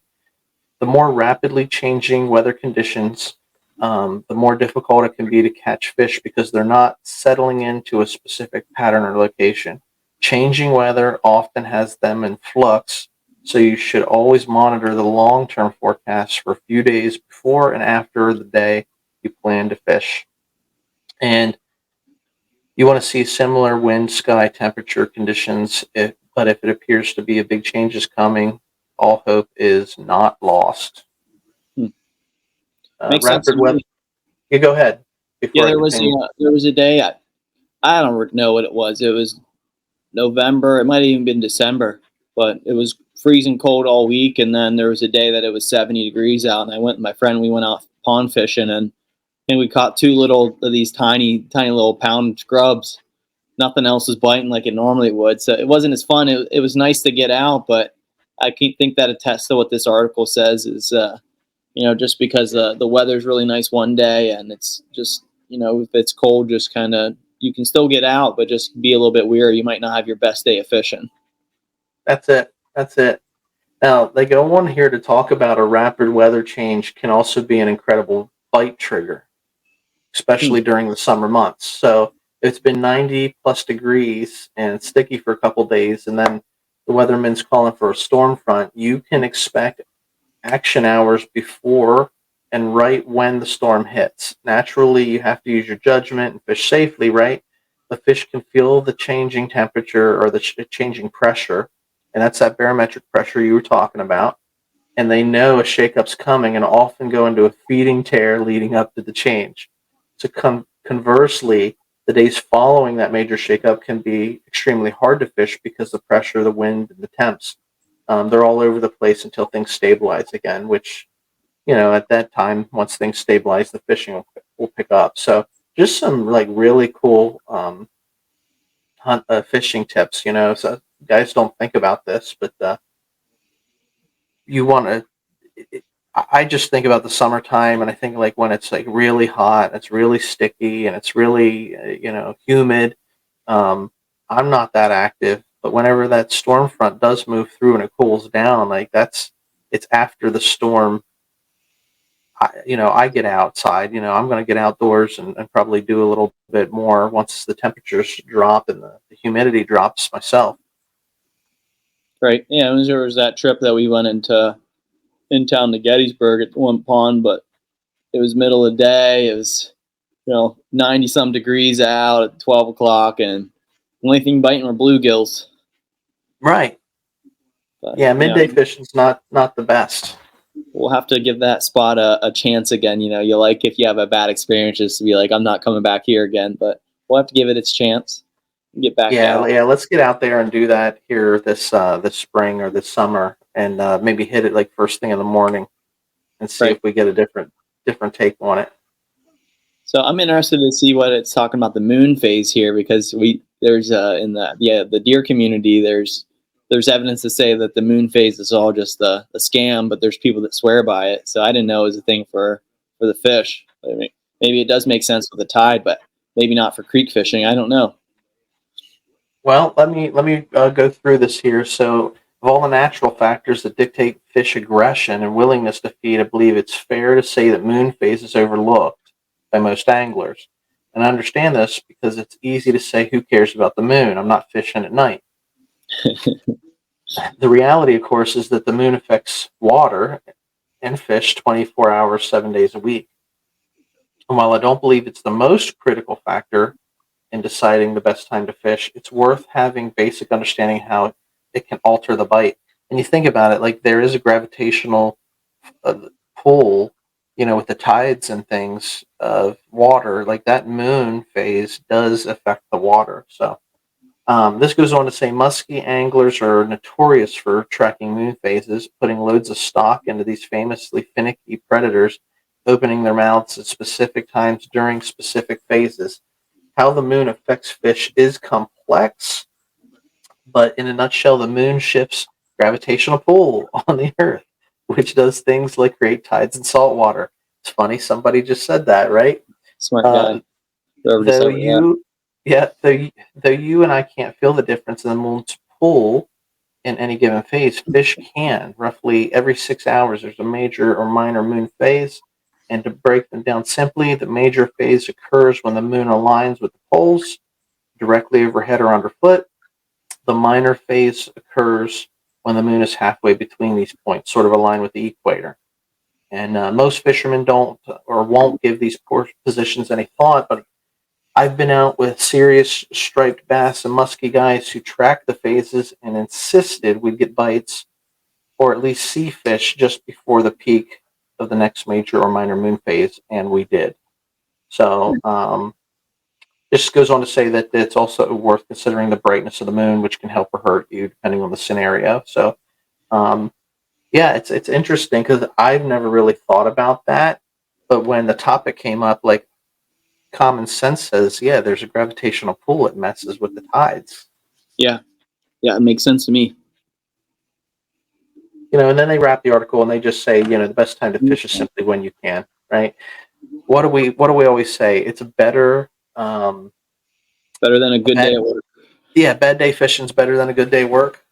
S2: The more rapidly changing weather conditions, the more difficult it can be to catch fish because they're not settling into a specific pattern or location. Changing weather often has them in flux, so you should always monitor the long-term forecast for a few days before and after the day you plan to fish. And you want to see similar wind, sky, temperature conditions, but if it appears to be a big change is coming, all hope is not lost.
S3: hmm. Makes sense to
S2: Rapid weather.
S3: me.
S2: You go ahead
S3: Yeah,
S2: before I continue.
S3: there was a day, I don't know what it was. It was November. It might have even been December, but it was freezing cold all week. And then there was a day that it was 70 degrees out, and I went with my friend. We went out pond fishing, and we caught two little of these tiny little pound scrubs. Nothing else was biting like it normally would, so it wasn't as fun. It was nice to get out, but I can think that attests to what this article says is, just because the weather's really nice one day, and it's just, if it's cold, just kind of, you can still get out, but just be a little bit weary. You might not have your best day of fishing.
S2: That's it. That's it. Now, they go on here to talk about a rapid weather change can also be an incredible bite trigger,
S3: Hmm.
S2: especially during the summer months. So it's been 90 plus degrees and it's sticky for a couple days, and then the weatherman's calling for a storm front. You can expect action hours before and right when the storm hits. Naturally, you have to use your judgment and fish safely, right? The fish can feel the changing temperature or the changing pressure, and that's that barometric pressure you were talking about. And they know a shakeup's coming and often go into a feeding tear leading up to the change. So, conversely, the days following that major shakeup can be extremely hard to fish because the pressure, the wind, and the temps, they're all over the place until things stabilize again, which, at that time, once things stabilize, the fishing will pick up. So just some like really cool fishing tips, so guys don't think about this, but you want to, I just think about the summertime, and I think like when it's like really hot, it's really sticky, and it's really humid. Um, I'm not that active, but whenever that storm front does move through and it cools down, like it's after the storm. I get outside. I'm going to get outdoors and probably do a little bit more once the temperatures drop and the humidity drops myself.
S3: Right. Yeah, there was that trip that we went in town to Gettysburg at one pond, but it was middle of the day. It was 90 some degrees out at 12 o'clock, and the only thing biting were bluegills.
S2: Right.
S3: But
S2: Yeah, midday fishing's not the best.
S3: we'll have to give that spot a chance again. You like, if you have a bad experience, just to be like, I'm not coming back here again. But we'll have to give it its chance and get back
S2: Yeah,
S3: out.
S2: yeah. Let's get out there and do that here this spring or this summer, and maybe hit it like first thing in the morning, and see
S3: Right.
S2: if we get a different take on it.
S3: So I'm interested to see what it's talking about the moon phase here, because there's in the deer community, there's there's evidence to say that the moon phase is all just a scam, but there's people that swear by it. So I didn't know it was a thing for the fish. I mean, maybe it does make sense with the tide, but maybe not for creek fishing. I don't know.
S2: Well, let me go through this here. So, of all the natural factors that dictate fish aggression and willingness to feed, I believe it's fair to say that moon phase is overlooked by most anglers. And I understand this because it's easy to say, who cares about the moon? I'm not fishing at night. The reality, of course, is that the moon affects water and fish 24 hours, 7 days a week. And while I don't believe it's the most critical factor in deciding the best time to fish, it's worth having basic understanding how it can alter the bite. And you think about it, like there is a gravitational pull, with the tides and things of water, like that moon phase does affect the water. So this goes on to say musky anglers are notorious for tracking moon phases, putting loads of stock into these famously finicky predators, opening their mouths at specific times during specific phases. How the moon affects fish is complex, but in a nutshell, the moon shifts gravitational pull on the Earth, which does things like create tides and salt water. It's funny, somebody just said that, right?
S3: Smart guy.
S2: Though you, yeah, though you and I can't feel the difference in the moon's pull in any given phase, fish can. Roughly every 6 hours, there's a major or minor moon phase. And to break them down simply, the major phase occurs when the moon aligns with the poles directly overhead or underfoot. The minor phase occurs when the moon is halfway between these points, sort of aligned with the equator. And most fishermen don't or won't give these poor positions any thought, but I've been out with serious striped bass and musky guys who tracked the phases and insisted we'd get bites or at least see fish just before the peak of the next major or minor moon phase, and we did. So this goes on to say that it's also worth considering the brightness of the moon, which can help or hurt you depending on the scenario. So yeah, it's interesting because I've never really thought about that, but when the topic came up, like common sense says, yeah, there's a gravitational pull. It messes with the tides.
S3: Yeah, it makes sense to me.
S2: And then they wrap the article and they just say, the best time to fish is simply when you can, right? What do we always say? It's better
S3: better than a good day at work.
S2: Yeah, bad day fishing's better than a good day work.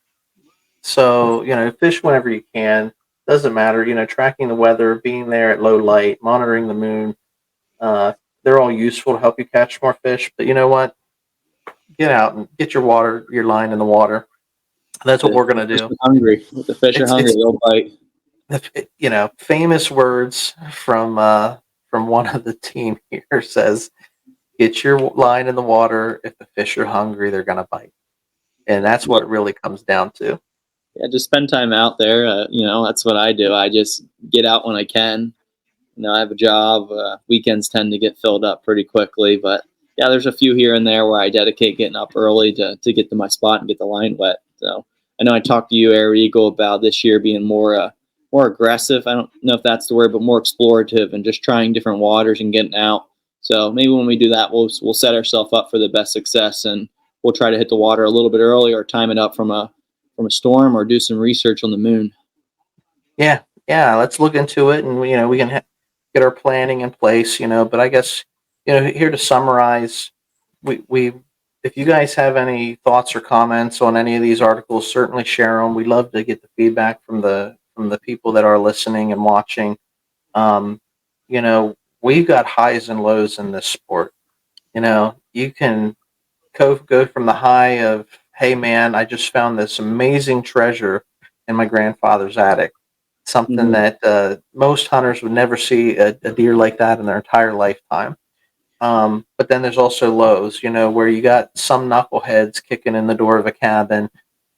S2: So, fish whenever you can. Doesn't matter, tracking the weather, being there at low light, monitoring the moon. They're all useful to help you catch more fish. But you know what? Get out and get your line in the water. That's what we're going to do.
S3: Hungry. If the fish are hungry, they'll bite.
S2: Famous words from one of the team here says, get your line in the water. If the fish are hungry, they're going to bite. And that's what it really comes down to.
S3: Yeah, just spend time out there. That's what I do. I just get out when I can. I have a job. Weekends tend to get filled up pretty quickly. But, yeah, there's a few here and there where I dedicate getting up early to get to my spot and get the line wet. So I know I talked to you, Air Eagle, about this year being more aggressive. I don't know if that's the word, but more explorative and just trying different waters and getting out. So maybe when we do that, we'll set ourselves up for the best success, and we'll try to hit the water a little bit early or time it up from a storm or do some research on the moon.
S2: Yeah. Let's look into it, and we can get our planning in place. But I guess here to summarize, we if you guys have any thoughts or comments on any of these articles, certainly share them. We love to get the feedback from the people that are listening and watching. We've got highs and lows in this sport. You can go from the high of, hey man, I just found this amazing treasure in my grandfather's attic. Something that most hunters would never see a deer like that in their entire lifetime. But then there's also lows, where you got some knuckleheads kicking in the door of a cabin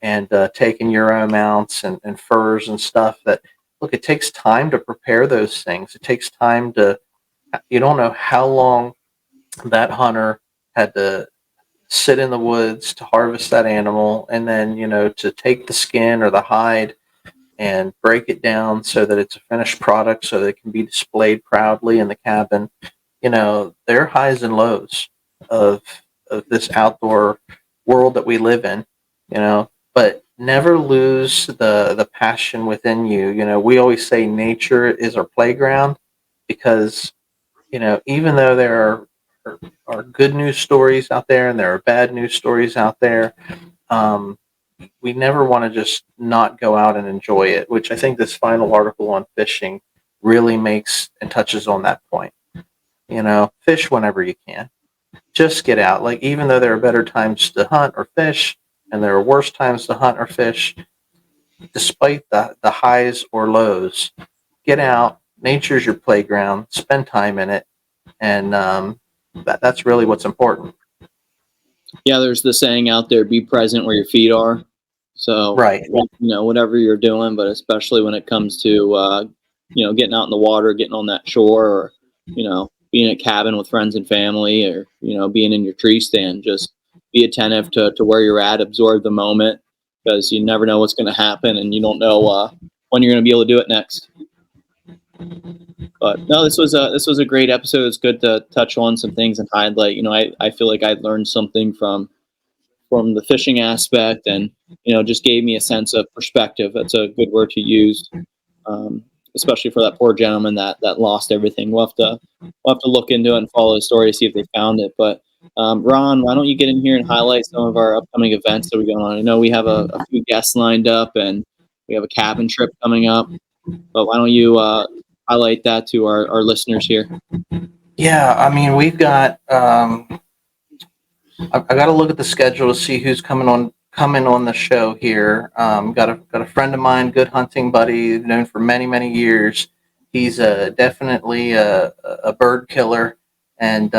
S2: and taking Euro mounts and furs and stuff that, look, it takes time to prepare those things. It takes time you don't know how long that hunter had to sit in the woods to harvest that animal, and then, to take the skin or the hide and break it down so that it's a finished product so that it can be displayed proudly in the cabin. There are highs and lows of this outdoor world that we live in, but never lose the passion within you. You know, we always say nature is our playground because, you know, even though there are good news stories out there and there are bad news stories out there, um, we never want to just not go out and enjoy it, which I think this final article on fishing really makes and touches on that point. You know, fish whenever you can. Just get out. Like, even though there are better times to hunt or fish, and there are worse times to hunt or fish, despite the highs or lows, get out. Nature's your playground. Spend time in it, and that's really what's important.
S3: Yeah, there's the saying out there: "Be present where your feet are." So,
S2: Right.
S3: whatever you're doing, but especially when it comes to getting out in the water, getting on that shore, or being at a cabin with friends and family, or being in your tree stand, just be attentive to where you're at, absorb the moment, because you never know what's going to happen, and you don't know when you're going to be able to do it next. But no, this was a great episode. It's good to touch on some things and highlight. I feel like I learned something from the fishing aspect, and just gave me a sense of perspective. That's a good word to use, especially for that poor gentleman that lost everything. We'll have to look into it and follow the story to see if they found it. But Ron, why don't you get in here and highlight some of our upcoming events that are going on? I know we have a few guests lined up, and we have a cabin trip coming up. But why don't you highlight that to our listeners here?
S2: Yeah, I mean, we've got. I got to look at the schedule to see who's coming on the show here. Got a friend of mine, good hunting buddy, known for many years. He's definitely a bird killer and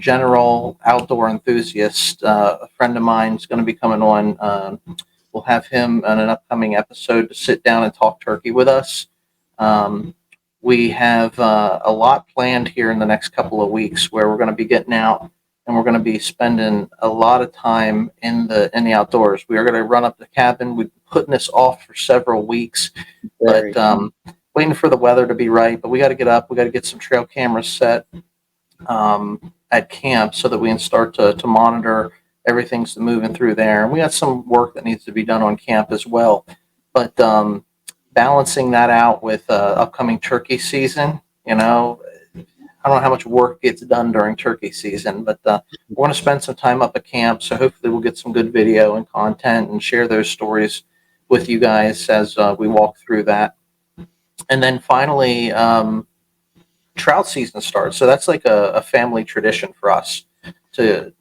S2: general outdoor enthusiast. A friend of mine is going to be coming on. We'll have him on an upcoming episode to sit down and talk turkey with us. We have a lot planned here in the next couple of weeks where we're going to be getting out and we're going to be spending a lot of time in the outdoors. We are going to run up the cabin. We've been putting this off for several weeks, but waiting for the weather to be right. But we got to get up. We got to get some trail cameras set at camp so that we can start to monitor everything's moving through there. And we got some work that needs to be done on camp as well. But balancing that out with upcoming turkey season, I don't know how much work gets done during turkey season, but we want to spend some time up at camp. So hopefully we'll get some good video and content and share those stories with you guys as we walk through that. And then finally, trout season starts. So that's like a family tradition for us to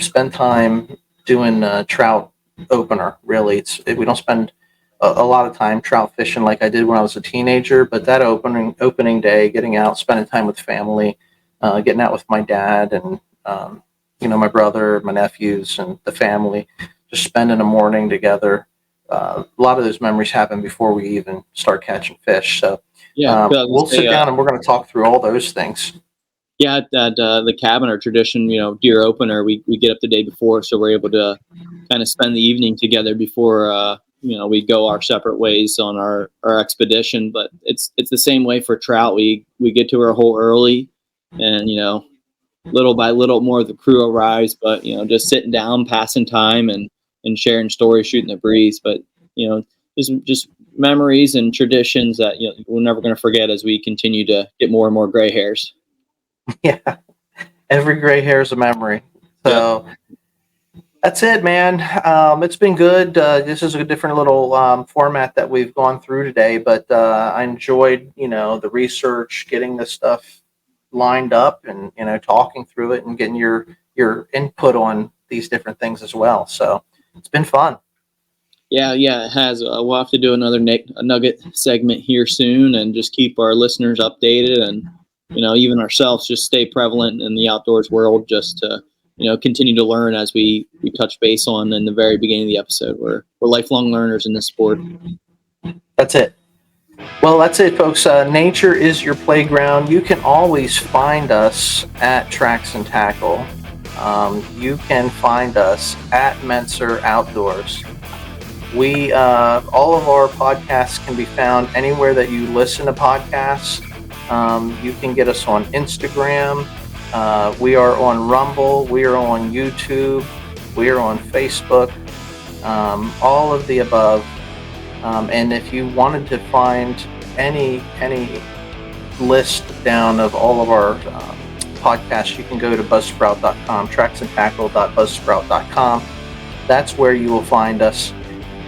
S2: spend time doing trout opener. Really, we don't spend a lot of time trout fishing like I did when I was a teenager, but that opening day, getting out, spending time with family, getting out with my dad and my brother, my nephews, and the family, just spending a morning together. A lot of those memories happen before we even start catching fish. So we'll sit down and we're going to talk through all those things.
S3: Yeah, at the cabin, our tradition, deer opener, we get up the day before, so we're able to kind of spend the evening together before we go our separate ways on our expedition. But it's the same way for trout. We get to our hole early, and little by little more of the crew arrives. But just sitting down, passing time, and sharing stories, shooting the breeze. But just memories and traditions that we're never going to forget as we continue to get more and more gray hairs.
S2: Yeah, every gray hair is a memory. So. Yep. That's it, man. It's been good. This is a different little format that we've gone through today, but I enjoyed, the research, getting this stuff lined up, and talking through it and getting your input on these different things as well. So it's been fun.
S3: Yeah, it has. We'll have to do another nugget segment here soon, and just keep our listeners updated, and even ourselves just stay prevalent in the outdoors world, just to continue to learn as we touch base on in the very beginning of the episode. We're lifelong learners in this sport.
S2: That's it. Well, that's it, folks. Nature is your playground. You can always find us at Tracks and Tackle. You can find us at Menser Outdoors. We all of our podcasts can be found anywhere that you listen to podcasts. You can get us on Instagram. We are on Rumble. We are on YouTube. We are on Facebook. all of the above. And if you wanted to find any list down of all of our podcasts, you can go to buzzsprout.com, tracksandtackle.buzzsprout.com. That's where you will find us.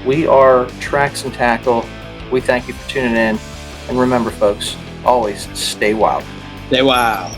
S2: We are Tracks and Tackle. We thank you for tuning in. And remember, folks, always stay wild.
S3: Stay wild.